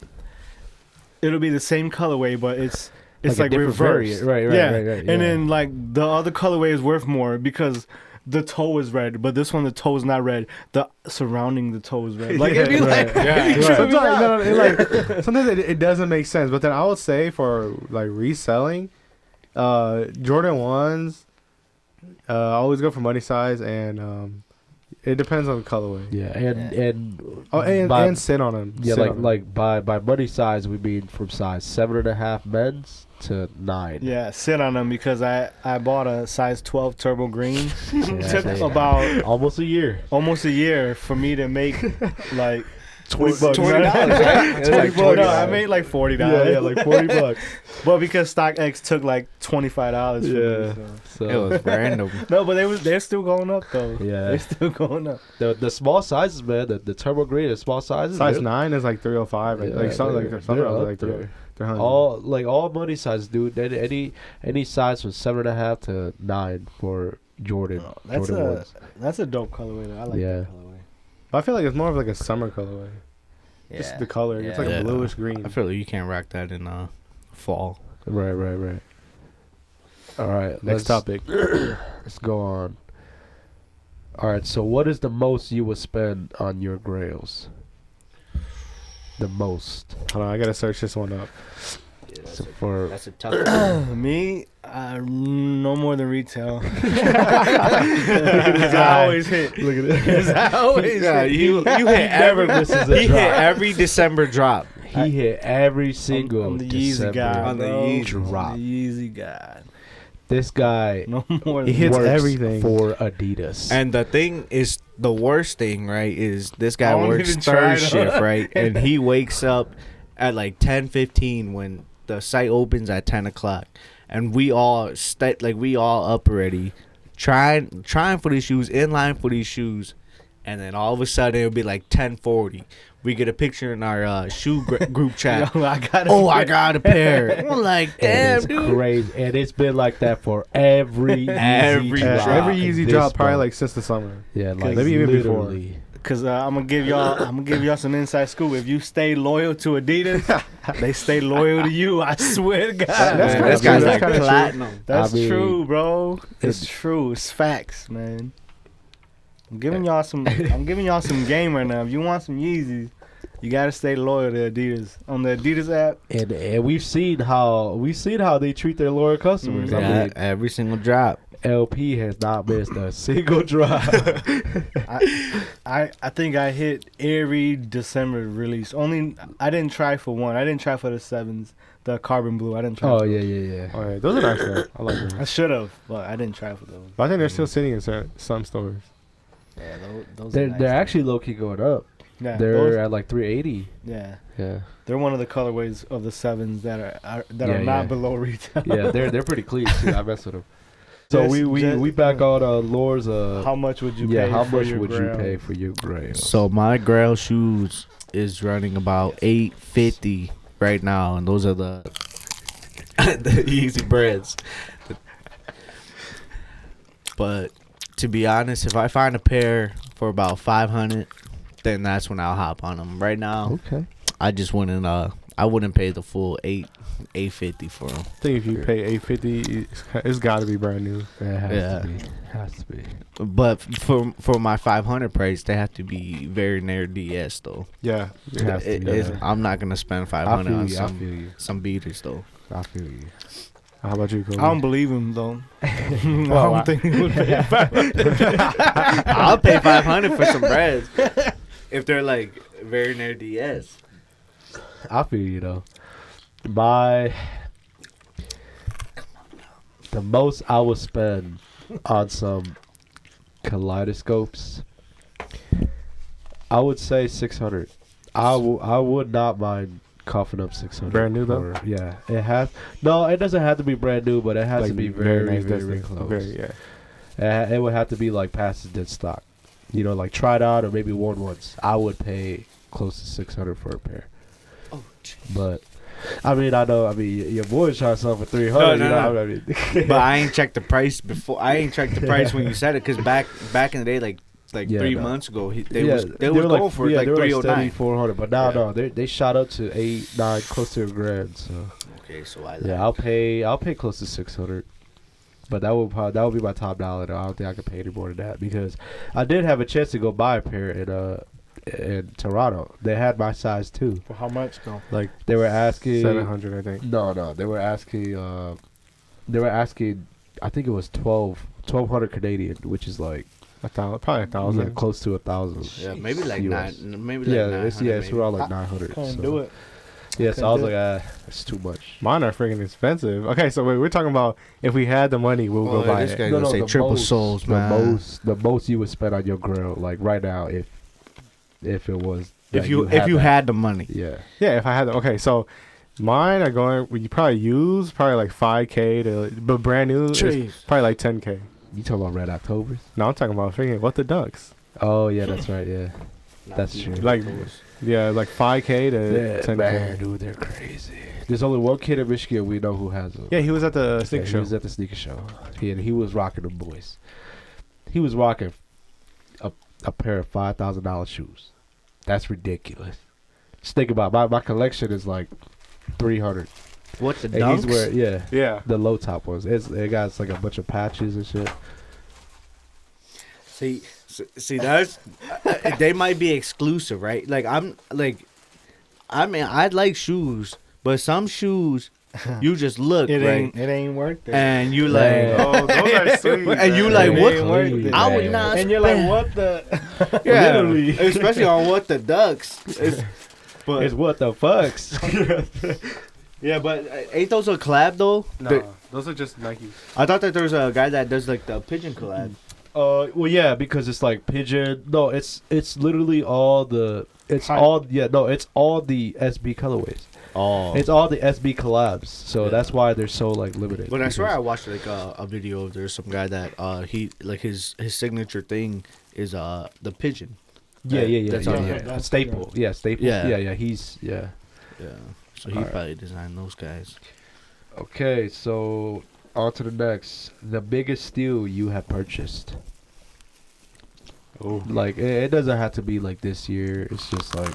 it'll be the same colorway, but it's a like different reversed. variant. Right, yeah. right. And yeah. then, like, the other colorway is worth more because the toe is red, but this one, the toe is not red. The surrounding the toe is red. Like, it'd be right. like, Sometimes, sometimes it doesn't make sense. But then I would say for like reselling, Jordan 1s, I always go for money size, and it depends on the colorway. Yeah, and And sit on them. yeah, Sit on 'em. like by money size we mean from size 7.5 men's to 9. yeah, sit on them because I bought a size 12 turbo green. Yeah, Took they- about almost a year. almost a year for me to make like $20, $20, right? It was like $20. No, $20. I made like $40. Yeah, like $40. But because StockX took like $25 from Yeah. me, So It was random. no, but they're still going up though. Yeah. They're still going up. the small sizes, man, the turbo green, the small sizes, size they're- 9 is like 305. yeah, Like some they're are up like there. 300. all money sizes, dude. Any size from 7.5 to 9 for Jordan. That's Jordan a ones. that's a dope colorway though. I like Yeah. that colorway. But I feel like it's more of like a summer colorway. Just the color. It's like Yeah. a bluish green. I feel like you can't rock that in fall. Right. All right, Next topic. Let's go on. All right, so what is the most you would spend on your grails? The most. Hold on, I gotta search this one up. That's So for a tough one. Me, no more than retail. 'Cause I always hit. look at it. 'Cause I always hit. You hit never every misses a he drop. hit every December drop. He hit every single I'm the December Yeezy guy, on the bro. Yeezy drop. I'm the Yeezy guy. This guy No more He than hits works everything. for Adidas. And the thing is, the worst thing, right, is this guy I won't works even try third to- shift, right, and he wakes up at like 10:15 when the site opens at 10 o'clock, and we all up already, trying for these shoes, in line for these shoes, and then all of a sudden it'll be like 10:40. We get a picture in our shoe group chat. Yo, I got I got a pair. I'm like, damn, it's dude. crazy, and it's been like that for every Every Yeezy drop. Every in Yeezy this drop probably month. like since the summer. yeah, like maybe even before. literally. Cause I'm gonna give y'all some inside scoop. If you stay loyal to Adidas, they stay loyal to you. I swear to God. That's Man, kinda this true. guy's That's like kinda true. platinum. That's I mean, true, bro. It's it's- true. It's facts, man. I'm giving y'all some game right now. If you want some Yeezys, you gotta stay loyal to Adidas on the Adidas app. And we've seen how they treat their loyal customers. I Yeah, mean, every single drop. LP has not missed a single drop. I think I hit every December release. Only I didn't try for one. I didn't try for the sevens, the carbon blue. I didn't try. Oh for yeah, those. yeah. Oh yeah, those are nice. Though. I like them. I should have, but I didn't try for those. But I think they're still sitting in some stores. Yeah, those They're are nice, they're though. actually low key going up. Yeah, They're those- at like 380. yeah. Yeah, They're one of the colorways of the sevens that are Yeah, not yeah. below retail. yeah. They're pretty clean too. I mess with them. So Just- we back on Lore's. How much would you Yeah, pay? how for much your would you Grail? pay for your Grail? So my Grail shoes is running about $850 right now, and those are the the easy breads. But to be honest, if I find a pair for about 500, then that's when I'll hop on them. Right now, Okay. I just wouldn't. I wouldn't pay the full $850 for them. I think if you pay $850, it's got to be brand new. It has Yeah. to be. Has to be. But for my 500 price, they have to be very near DS though. Yeah. It has to be, yeah. I'm not gonna spend I 500 feel on you. I feel you. some beaters though. I feel you. How about you, Kobe? I don't believe him though. I Well, don't think he would pay 500. I'll pay 500 for some breads if they're like very near DS. I feel you though. The most I would spend on some kaleidoscopes, I would say 600. I would not mind coughing up 600. Brand new, though? Yeah, it has. No, it doesn't have to be brand new, but it has Like, to be very, nice, very, very close. Very, yeah. It would have to be like past dead stock. You know, like tried out or maybe worn once. I would pay close to 600 for a pair. Oh, But I mean, I know. I mean, your boy's trying to sell for 300. No, you know, no. I mean, But I ain't checked the price before. I ain't checked the price when you said it, because back in the day, like Yeah, 3 no. months ago, they yeah, was going for yeah, like they were like 309. 400. But now, Yeah. no, they shot up to 8, 9, close to $1,000. So Okay, so I yeah, I'll pay close to 600. But that would be my top dollar. Though. I don't think I could pay any more than that because I did have a chance to go buy a pair in Toronto. They had my size too. For how much though? Like They were asking 700, I think. No, they were asking. I think it was 1,200 Canadian, which is like Probably 1,000. yeah, close to 1,000. yeah, maybe like US. maybe like Yeah, 900. it's maybe. around like 900. Couldn't so. do it. Yeah, so I was Couldn't like, do it's too much. Mine are freaking expensive. Okay, so wait, we're talking about if we had the money, we'll Oh, go buy this it. guy gonna say triple souls, man. The most you would spend on your grill, like right now, if it was If that you that. had the money. Yeah. Yeah, if I had them. Okay, so mine are going. You probably use probably like 5K but brand new is Jeez. probably like 10K. You talking about Red Octobers? No, I'm talking about freaking what the ducks. Oh yeah, that's right. Yeah, that's true. Like yeah, like 5K to Yeah, 10K. man, dude, they're crazy. There's only one kid in Michigan we know who has them. Yeah, he was at the Yeah, sneaker he show. was at the sneaker show. He was rocking them boys. He was rocking a pair of $5,000 shoes. That's ridiculous. Just think about it. My collection is like 300. What the And he's dunks? wearing Yeah. the low top ones. It got like a bunch of patches and shit. See, that's they might be exclusive, right? Like I mean, I'd like shoes, but some shoes you just look It right, ain't worth it. and you Man. like, Oh, those are sweet. and you man. like, It what? ain't worth it. I would Man. not. And you're like, spend- what the? Yeah, Literally. especially on what the ducks. But It's what the fucks. yeah, but ain't those a collab though? No, those are just Nikes. I thought that there was a guy that does like the pigeon collab. Well, yeah, because it's like pigeon. No, it's literally all the. It's Hype. all it's all the SB colorways. Oh, It's all the SB collabs. So Yeah. that's why they're so like limited. but I swear I because- watched like a video of there's some guy that he like his signature thing is the pigeon. Yeah. That's yeah, on yeah. there. That's- Staple. Yeah, staple. Yeah. Yeah. He's Yeah, so he Alright. probably designed those guys. okay. So on to the next. The biggest steal you have purchased. Oh, Like it doesn't have to be like this year. It's just like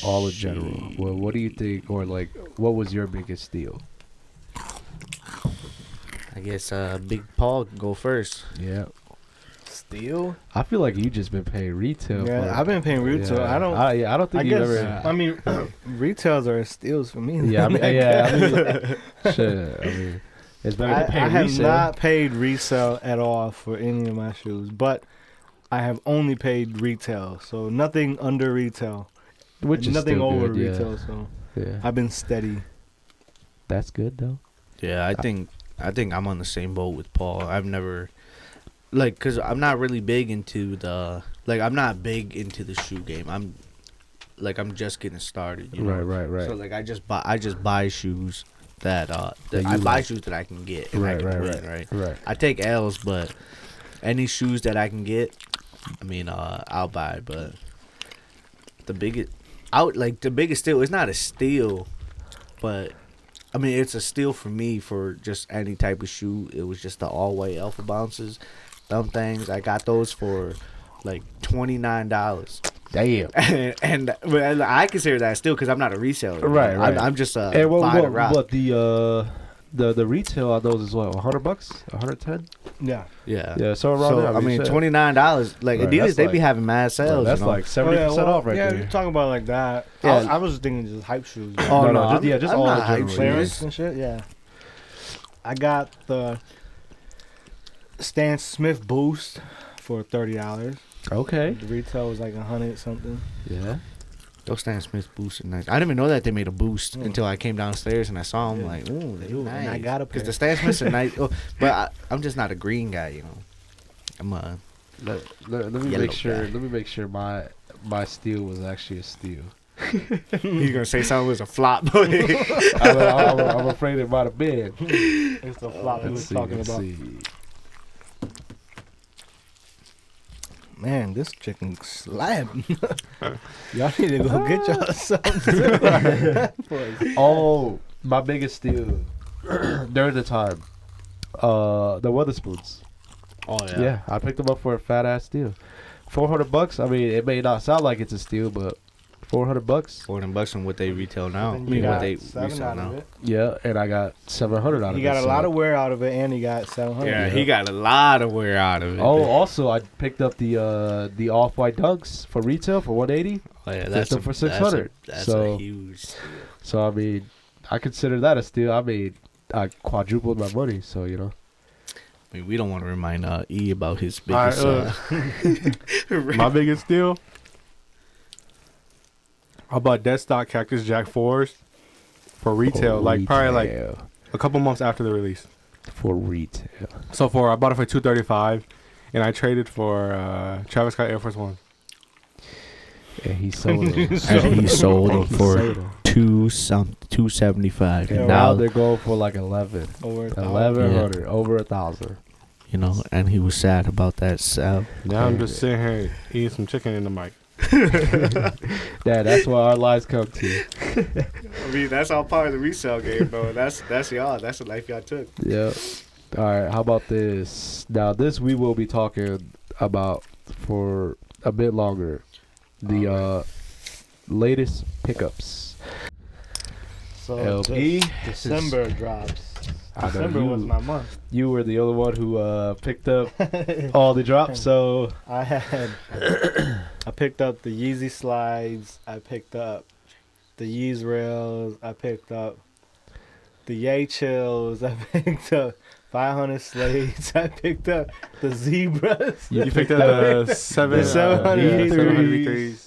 all in general. Well, what do you think, or like what was your biggest steal? I guess Big Paul can go first. Yeah. Steal? I feel like you just been paying retail. Yeah, for- I've been paying retail. Yeah. I don't. I don't think I you've guess. ever. I mean, retails are steals for me. Yeah, I mean, shit. I mean, it's better to pay I have resale. not paid resale at all for any of my shoes, but I have only paid retail, so nothing under retail, which is nothing still over good, yeah. retail. So Yeah, I've been steady. that's good though. Yeah, I think I'm on the same boat with Paul. I've never like cuz I'm not really big into the I'm not big into the shoe game. I'm just getting started, you know. Right. So like I just buy shoes that That I you buy like. shoes that I can get and I Right, can right. win, right? I take L's, but any shoes that I can get, I mean, I'll buy. But the biggest steal, it's not a steal, but I mean, it's a steal for me for just any type of shoe. It was just the all white Alpha Bounces, them things. I got those for like $29. Damn. and I consider that still because I'm not a reseller. Right, right. I'm just a And buy to rock. what the retail on those is what, $100, $110? Yeah. Yeah. Yeah, so around So there. I mean, shit. $29. Like Right, Adidas, that's they like- be having mad Bro, sales. that's you know? like 70% off right yeah, there. you're talking about like that. Yeah. I was thinking just hype shoes. Oh No, no, just I'm all not hype general, shoes. Clearance and shit. Yeah. I got the Stan Smith Boost for $30. Okay. The retail was like 100 something. Yeah. Those Stan Smith boosts are nice. I didn't even know that they made a boost Mm. until I came downstairs and I saw them. Yeah. Like, ooh, they Ooh, nice. and I got a because pair. the Stan Smiths are nice. Oh, but I'm just not a green guy, you know. I'm a Let me Yellow make sure. guy. Let me make sure my steal was actually a steal. You're gonna say something was a flop, but I'm afraid it might have been. It's the flop he Let's was see, talking let's about. see. Man, this chicken slab. Y'all need to go get y'all something. Oh, my biggest steal during the time. The Weatherspoons. oh Yeah. I picked them up for a fat ass steal. $400. I mean, it may not sound like it's a steal, but $400. $400 on what they retail now. I And mean, you what got they 7 resell out now. of it. Yeah, and I got $700 out of it. He got a so- lot of wear out of it, and he got 700. Yeah, he got a lot of wear out of it. Oh, also I picked up the off-white dunks for retail for $180. Oh, yeah, Picked them for $600. That's So- a huge steal. So I mean, I consider that a steal. I mean, I quadrupled my money. So you know. I mean, we don't want to remind E about his Alright, biggest. my biggest deal. I bought dead stock Cactus Jack 4s for retail, like probably like Retail. a couple months after the release. For retail. So I bought it for $235, and I traded for Travis Scott Air Force One. And he sold them. And he sold them He for sold 'em. $275. And Yeah, now now they're going for like 11. Over 1100, over 1,000. you know, and he was sad about that sell. Now I'm just sitting here eating some chicken in the mic. Yeah, that's what our lives come to. I mean, that's all part of the resale game, bro. That's y'all. That's the life y'all took. Yeah. All right. How about this? Now, this we will be talking about for a bit longer. The latest pickups. So LP. December drops. I know December was you- my month. You were the only one who picked up all the drops. So I picked up the Yeezy slides. I picked up the Yeez rails. I picked up the Yay Chills. I picked up 500 Slates. I picked up the Zebras. You picked up the 700 V3s.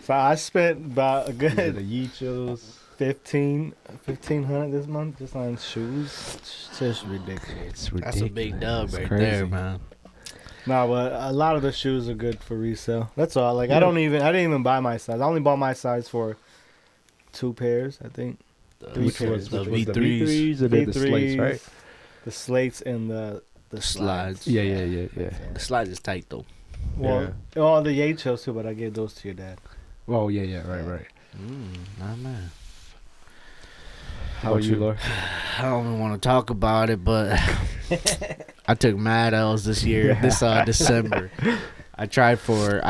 So I spent about a The good Yeechos. 1,500 this month just on shoes. It's just ridiculous. It's ridiculous. That's a big dub It's right crazy. there, man. No, but a lot of the shoes are good for resale. That's all. Like I didn't even buy my size. I only bought my size for 2 pairs, I think. Which was the the V3s. V3s and then the slates, right? The slates and the slides. Slides. Yeah. The slide is tight though. Well, all the Yay Chills too, but I gave those to your dad. Oh yeah, right. Nah, man. How about you, Lord? I don't even want to talk about it, but I took mad L's this year, this December. I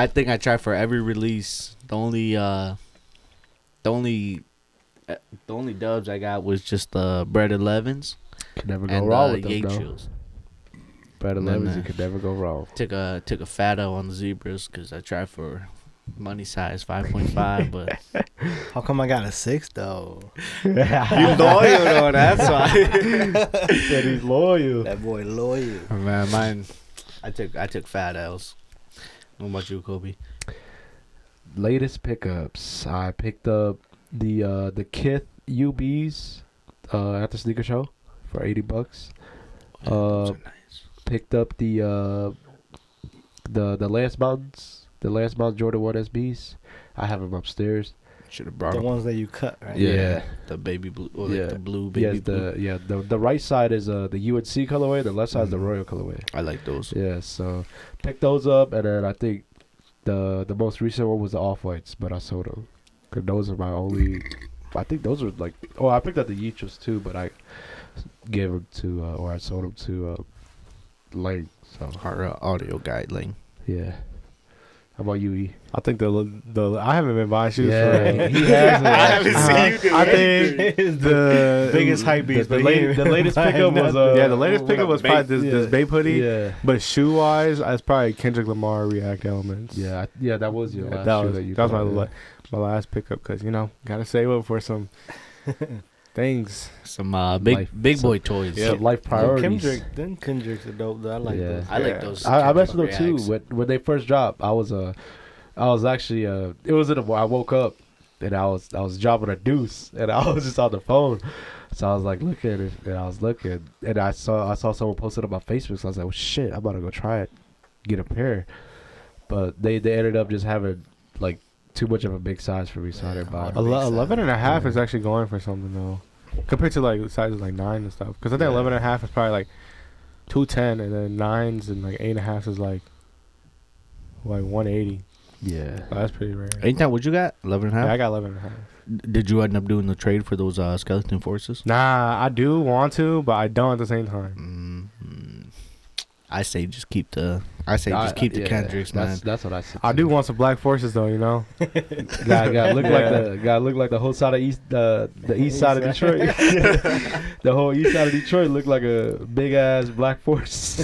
think I tried for every release. The only dubs I got was just the Bread 11s Could never go and wrong the with them, Yay though. Chills. Bread And then, 11s, you could never go wrong. Took a fat L on the Zebras because I tried for money size 5.5, but How come I got a 6 though? you loyal though. That's why. Said he's loyal. That boy loyal. Man, mine. I took fat L's. What about you, Kobe? Latest pickups. I picked up the Kith UBs at the sneaker show for $80. Those are nice. Picked up the Last Mountains. The Last Mountain Jordan 1 SBs. I have them upstairs. Should have brought The them. ones that you cut, right? Yeah. The baby blue, or Yeah. like the blue baby blue. The right side is the UNC colorway. The left side is the Royal colorway. I like those. Yeah, so picked those up, and then I think the most recent one was the Off Whites, but I sold them. Cause those are my only. I think those were like. Oh, I picked up the Yeechos too, but I gave them to or I sold them to Lane. So Our audio guide link. yeah. How about you, E? I think the I haven't been buying shoes Yeah, for. he has. I haven't seen you do I anything. think the Biggest hype beast. the but the latest pickup was yeah, the latest pickup was probably this Bape hoodie. Yeah. But shoe wise, it's probably Kendrick Lamar React Elements. Yeah, that was your last that shoe was that you that was bought, my last pickup because gotta save up for some things. Some big Some- boy toys. Some life priorities. Kendrick's a dope though. I like Yeah. those. I like Yeah. those. I messed with them Kendrick too. Reacts. When they first dropped, I was actually it was I woke up and I was dropping a deuce and I was just on the phone. So I was like looking at it and I was looking and I saw someone posted on my Facebook, so I was like, well, shit, I'm about to go try it, get a pair. But they ended up just having like too much of a big size for me, so I didn't buy it. 11 and a half Yeah. is actually going for something though, compared to like sizes like 9 and stuff. Because I think Yeah. 11 and a half is probably like 210, and then 9s and like 8 and a half is like 180. Yeah. So that's pretty rare. Ain't that what you got? 11 and a half? Yeah, I got 11 and a half. Did you end up doing the trade for those skeleton forces? Nah, I do want to, but I don't at the same time. I say just keep the Kendricks, man. That's what I said. I do want some black forces though, Gotta look like the whole side of the east side of Detroit. The whole east side of Detroit looked like a big ass black force.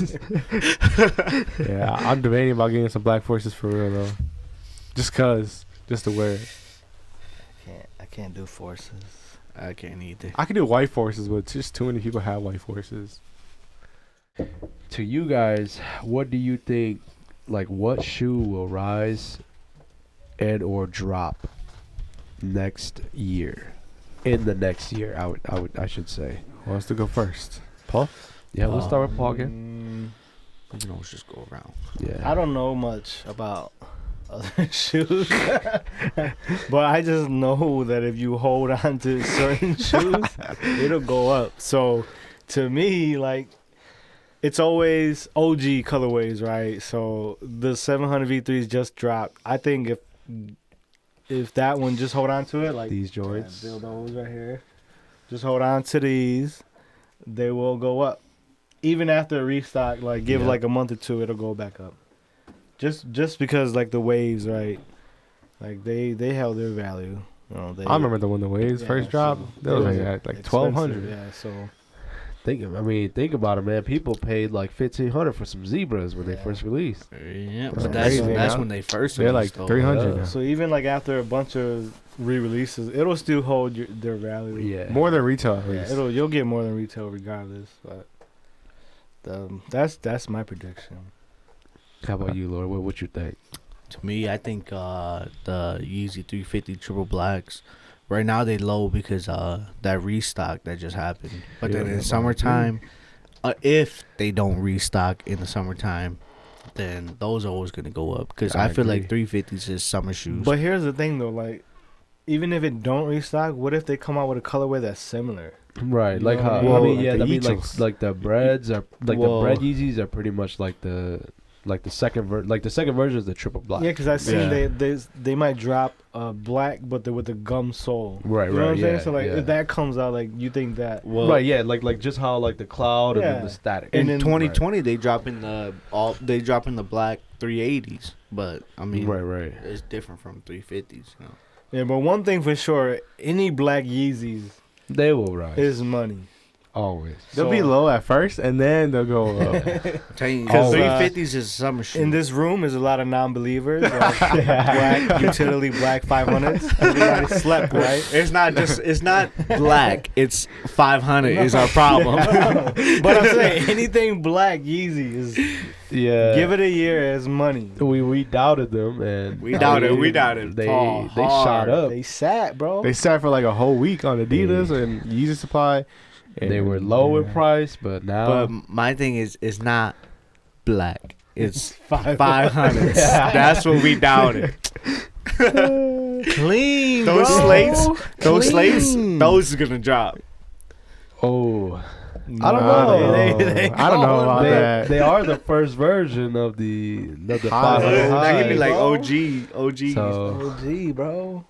Yeah, I'm debating about getting some black forces for real though, just to wear it. I can't do forces. I can't either. I could do white forces, but just too many people have white forces. To you guys, what do you think? Like, what shoe will rise and or drop next year? In the next year, I should say. Who wants to go first? Paul? Yeah, we'll start with Paul again. You can always just go around. Yeah. I don't know much about other shoes, but I just know that if you hold on to certain shoes, it'll go up. So, to me, like, it's always OG colorways, right? So the 700 V3s just dropped. I think if that one, just hold on to it, like These joints. build those right here. Just hold on to these. They will go up. Even after a restock, like give it like a month or two, it'll go back up. Just because like the waves, right? Like they held their value. You know, I remember when the waves first dropped. They was like at like expensive, 1,200. Yeah, so Think about it, man. People paid like $1,500 for some zebras when they first released. Yeah, That's but that's crazy, man. when they first. They're like released, though. 300 Yeah. now. So even like after a bunch of re-releases, it'll still hold their value. Yeah. More than retail, at Yeah, least. you'll get more than retail regardless. But that's my prediction. How about you, Lord? What you think? To me, I think the Yeezy 350 Triple Blacks. Right now they low because that restock that just happened. But then Yeah. in summertime, if they don't restock in the summertime, then those are always gonna go up. Because I I feel agree. like 350s is summer shoes. But here's the thing though, like even if it don't restock, what if they come out with a colorway that's similar? Right, You like know how what I mean? I mean, Like yeah, the I mean, Yeezys. like the breads are like Well- the bread Yeezys are pretty much like the second version is the triple black. Yeah, because I seen Yeah. they might drop black, but with the gum sole. Right, You know right, what I'm saying? yeah, So like yeah. if that comes out, like you think that Right, yeah, like just how like the cloud and then Yeah. the static. in and then- 2020 they dropping the black 380s. But I mean, right. it's different from 350s. You know? yeah. But one thing for sure, any black Yeezys They will rise is money. always. They'll be So- low at first, and then they'll go up. I'm telling you, Because, 350s is summer shoe. In this room is a lot of non-believers, like black utility black 500s. Everybody slept, right? It's not black. It's 500 is our problem. But I'm saying anything black Yeezy is Yeah. give it a year as money. We doubted them and We doubted They Paul they shot hard. up. They sat, bro. They sat for like a whole week on Adidas and Yeezy Supply. And They were low in price, but now But my thing is, it's not black. It's 500. That's what we doubted. Clean, Those bro. slates, Clean. those is gonna drop. oh, I don't know. They I don't know about that. they are the first version of the High. 500 That That give me high. like OG. So OG, bro.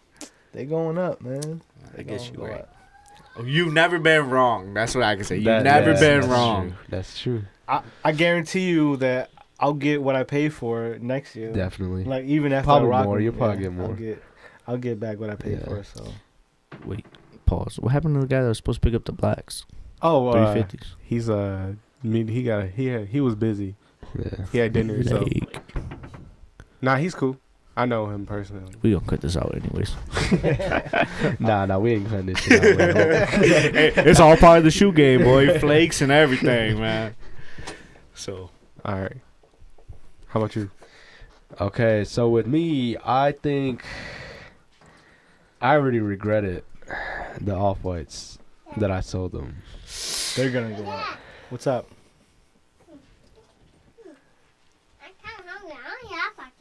They going up, man. I guess you're Go right. up. You've never been wrong. That's what I can say. You've that- never yeah, been that's wrong. true. That's true. I guarantee you that I'll get what I pay for next year. Definitely. Like even after Probably I rock more. them, You'll probably get more. I'll get back what I paid Yeah. for. So Wait, pause. What happened to the guy that was supposed to pick up the blacks? Oh, 350s. he's he was busy. Yeah. He had dinner, so Like, nah, he's cool. I know him personally. we gonna cut this out anyways. Nah, we ain't cutting this shit out. man. Hey, it's all part of the shoe game, boy. Flakes and everything, man. So All right. How about you? Okay, so with me, I think I already regretted the off-whites that I sold them. they're gonna go up. What's up? I'm kind of hungry. I only have pocket.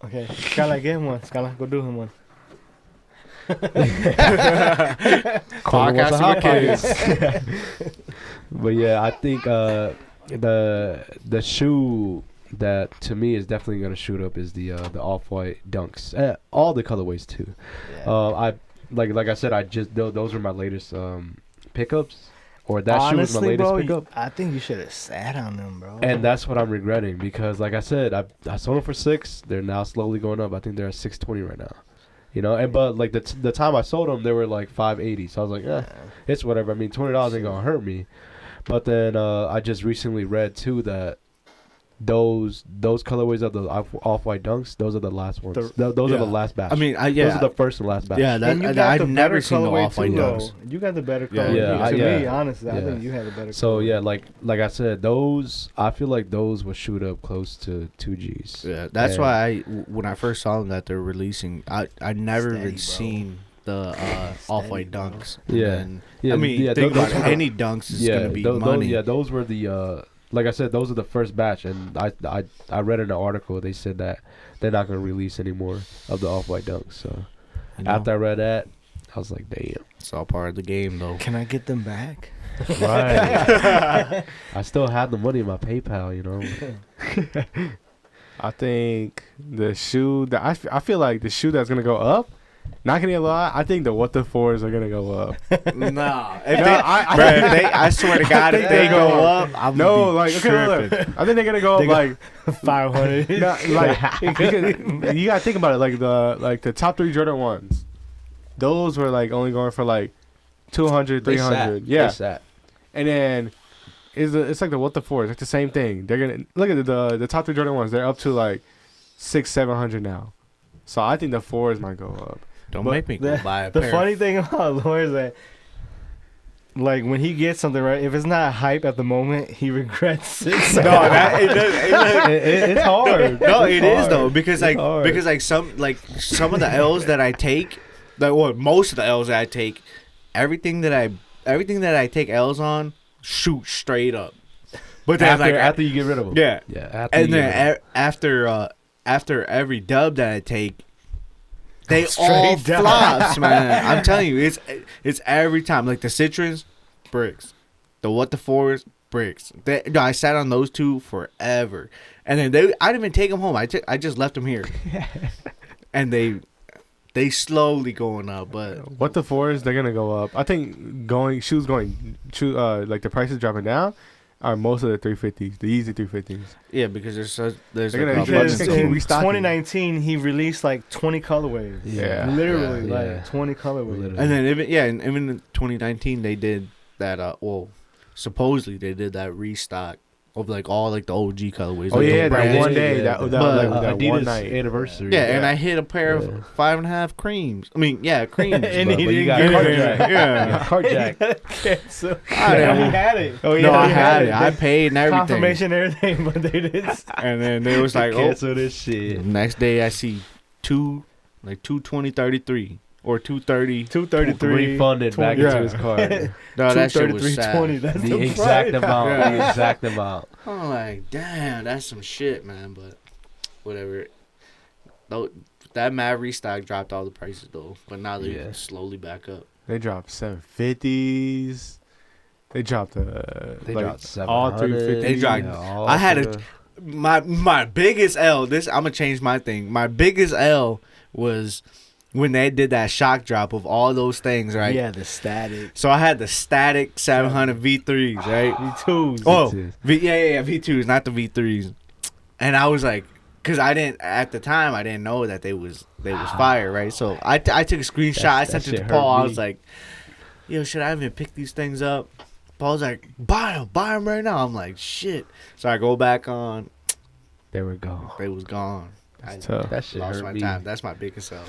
Okay, Skylar, get him one. Skylar, go do him one. Podcast Hot Pockets. But yeah, I think the shoe that to me is definitely gonna shoot up is the off-white dunks. All the colorways too. I like I said, those were my latest pickups, or that shoe was my Honestly, latest bro, pickup. I think you should have sat on them, bro. And that's what I'm regretting because, like I said, I sold them for $6. They're now slowly going up. I think they're at $620 right now. You know, and but like the time I sold them, they were like $580. So I was like, it's whatever. I mean, $20 ain't gonna hurt me. But then I just recently read too that those colorways of the off-white dunks, those are the last ones. Those are the last batch. I mean, those are the first and last batch. Yeah, And you got I've the never better seen the colorway off-white too, though. dunks. You got the better Yeah, colorway. yeah, to yeah. me, honestly, I Yeah. think you had the better. So colorway. yeah, like I said, those I feel like those will shoot up close to 2Gs. Yeah, that's And- why when I first saw them that they're releasing, I never Steady, even bro. seen the off-white bro. dunks. Yeah. And Yeah, I mean, yeah, think those about were- it, any dunks is gonna be money. those were the like I said, those are the first batch, and I read in an article they said that they're not gonna release any more of the off-white dunks. So You know? after I read that, I was like, damn. It's all part of the game, though. Can I get them back? Right. I still have the money in my PayPal, you know. I think the shoe that I feel like the shoe that's gonna go up. Not gonna lie, I think the what the fours are gonna go up. Nah, I I swear to God, if they go up, I'm no, gonna be like okay, look, I think they're gonna go They up go- like 500. because you gotta think about it, like the top 3 Jordan ones. Those were like only going for like 200, 300. Yeah. They sat. And then it's like the what the 4. It's like the same thing. They're gonna look at the top 3 Jordan 1s. They're up to like 600-700 now. So I think the 4s might go up. Don't But make me go buy a The pair. funny thing about Lauren is that, like, when he gets something right, if it's not hype at the moment, he regrets it. No, that It's hard. no, It's it is hard. though because It's hard. some of the L's that I take, most of the L's that I take, everything that I take L's on, shoot straight up. But then after you get rid of them. yeah, Yeah. After and you get rid of 'em. then after every dub that I take, they Straight all down. flops, man. I'm telling you, it's every time. Like the Citrons, bricks. The what the 4s, bricks. I sat on those 2 forever, and then I didn't even take them home. I just left them here, and they slowly going up. But What the 4s, they're gonna go up. I think like the prices dropping down are most of the 350s, the Yeezy 350s. yeah, because there's They're like gonna a bunch Because of keep in restocking. 2019, he released like 20 colorways. Yeah. Literally, Yeah. like 20 colorways. Literally. And then even in 2019 they did that supposedly they did that restock of like all like the OG colorways. Oh like the yeah, that brand- one day, yeah, that but, that Adidas one night. anniversary. Yeah, and Yeah. I hit a pair Yeah. of 5.5 creams. I mean, yeah, creams. And but he But you didn't got get cart it. jack. Yeah. Cart jack. Cancel. I Yeah, know. he had it. Oh, no, I he had it. it. I paid and everything. Confirmation, everything, but they didn't. And then they was like, oh, Cancel this shit. next day I see 220.33 or 230. 233. Refunded back Yeah. into his card. No, that shit was 233.20. sad. That's The the exact price. amount. Yeah. The exact amount. I'm like, damn, that's some shit, man. But whatever. Though that mad restock dropped all the prices though, but now they're Yeah. slowly back up. They dropped 750s. They dropped They like, dropped 700. all 350s. They dropped- I had a my biggest L. I'm gonna change my thing. My biggest L was when they did that shock drop of all those things, right? Yeah, the static. So I had the static 700 V3s, right? V2s. Oh, V2s. V2s, not the V3s. And I was like, cause I didn't at the time I didn't know that they was fire, right? So I took a screenshot. I That sent it shit to hurt Paul. I me. was like, yo, should I even pick these things up? Paul's like, buy them right now. I'm like, shit. So I go back on. There we go. They was gone. That's tough. That shit Lost hurt my me. time. That's my biggest L.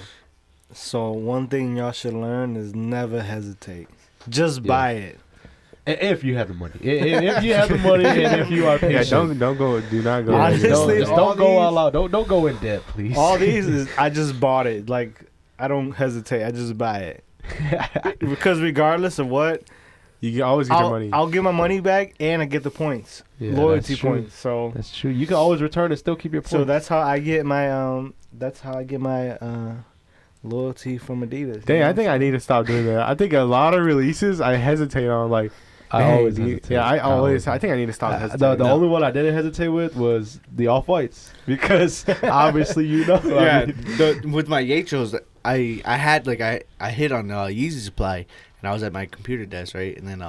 So one thing y'all should learn is never hesitate. Just buy it. If you have the money. If you have the money and if you are Yeah, patient. don't go. Do not go. Yeah, Honestly, just all don't go these- all out. Don't go in debt, please. All these is I just bought it. Like I don't hesitate. I just buy it. Because regardless of what, You can always get your I'll, money. I'll get my money back and I get the points, Yeah, loyalty that's true. points. So That's true. You can always return and still keep your points. so that's how I get my loyalty from Adidas. Dang, I think I need to stop doing that. I think a lot of releases I hesitate on. Like, I dang, always dude. hesitate. Yeah, I think I need to stop The hesitating. only one I didn't hesitate with was the off whites because obviously you know. Yeah, I mean, with my Yachos, I had like I hit on Yeezy Supply, and I was at my computer desk, right, and then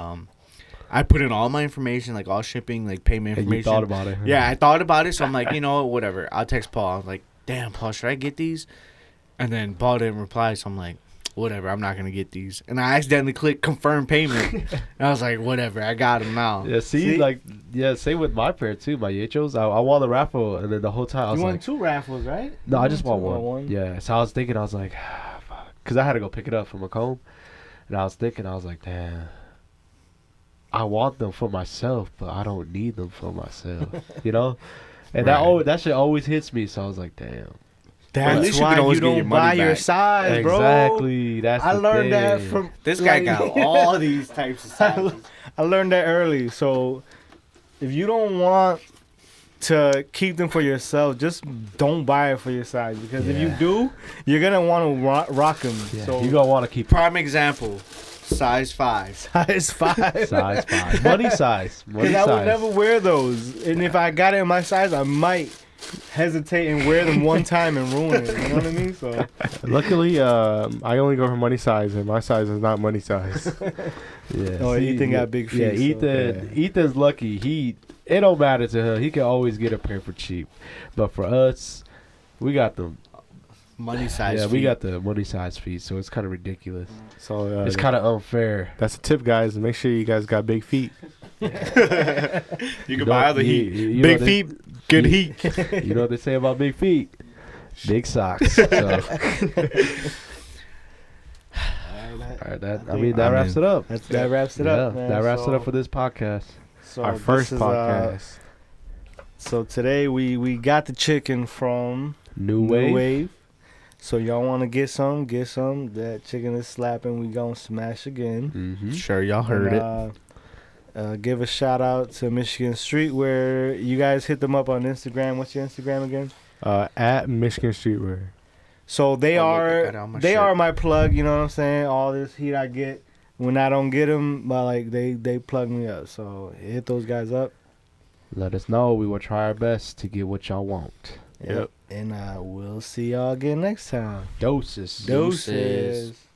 I put in all my information, like all shipping, like payment and you information. thought about it. Yeah, I thought about it, so I'm like, you know what, whatever. I'll text Paul. I was like, damn, Paul, should I get these? And then Paul didn't reply, so I'm like, whatever, I'm not gonna get these. And I accidentally clicked confirm payment, and I was like, whatever, I got them now. Yeah, same with my pair too. My Yachos, I won the raffle, and then the whole time I was You won like, 2 raffles, right? no, I just You won won one. Yeah, so I was thinking, I was like, because I had to go pick it up from a comb, and I was thinking, I was like, damn, I want them for myself, but I don't need them for myself, you know. And that shit always hits me. So I was like, damn. at That's least you why can always you get your don't money buy your back. size, bro. Exactly. That's I the learned that thing. from This guy like- got all these types of sizes. I learned that early. So if you don't want to keep them for yourself, just don't buy it for your size. Because if you Yeah. do, you're gonna want to rock them. Yeah, So you gonna want to keep Prime example, size 5. size 5. size 5, money size, money Because I would size. never wear those, and if I got it in my size, I might hesitate and wear them one time and ruin it. You know what I mean? So Luckily, I only go for money size, and my size is not money size. Yeah. Oh, Ethan got big feet, Yeah, so- Ethan. Ethan's lucky. It don't matter to him. He can always get a pair for cheap. But for us, we got them Money size. Yeah, we got the money size feet, so it's kind of ridiculous. So It's kind of unfair. that's a tip, guys. Make sure you guys got big feet. You You can buy know- other you- heat. you Big know they- feet, good you- heat. You know what they say about big feet? Big socks. So, all right, that wraps it up. That wraps it up, man. That wraps it So- up for this podcast. So Our this first is, podcast. So today we got the chicken from NuWave. NuWave. So y'all want to get some? Get some. That chicken is slapping. We gonna smash again. Mm-hmm. Sure, y'all heard it. it. Give a shout out to Michigan Street, where you guys hit them up on Instagram. What's your Instagram again? At Michigan Streetwear. So they Oh, look, I are got it on my they shirt. are my plug. You know what I'm saying? All this heat I get when I don't get them, but like they plug me up. So hit those guys up. Let us know. We will try our best to get what y'all want. Yep. And we'll see y'all again next time. Doses. Doses.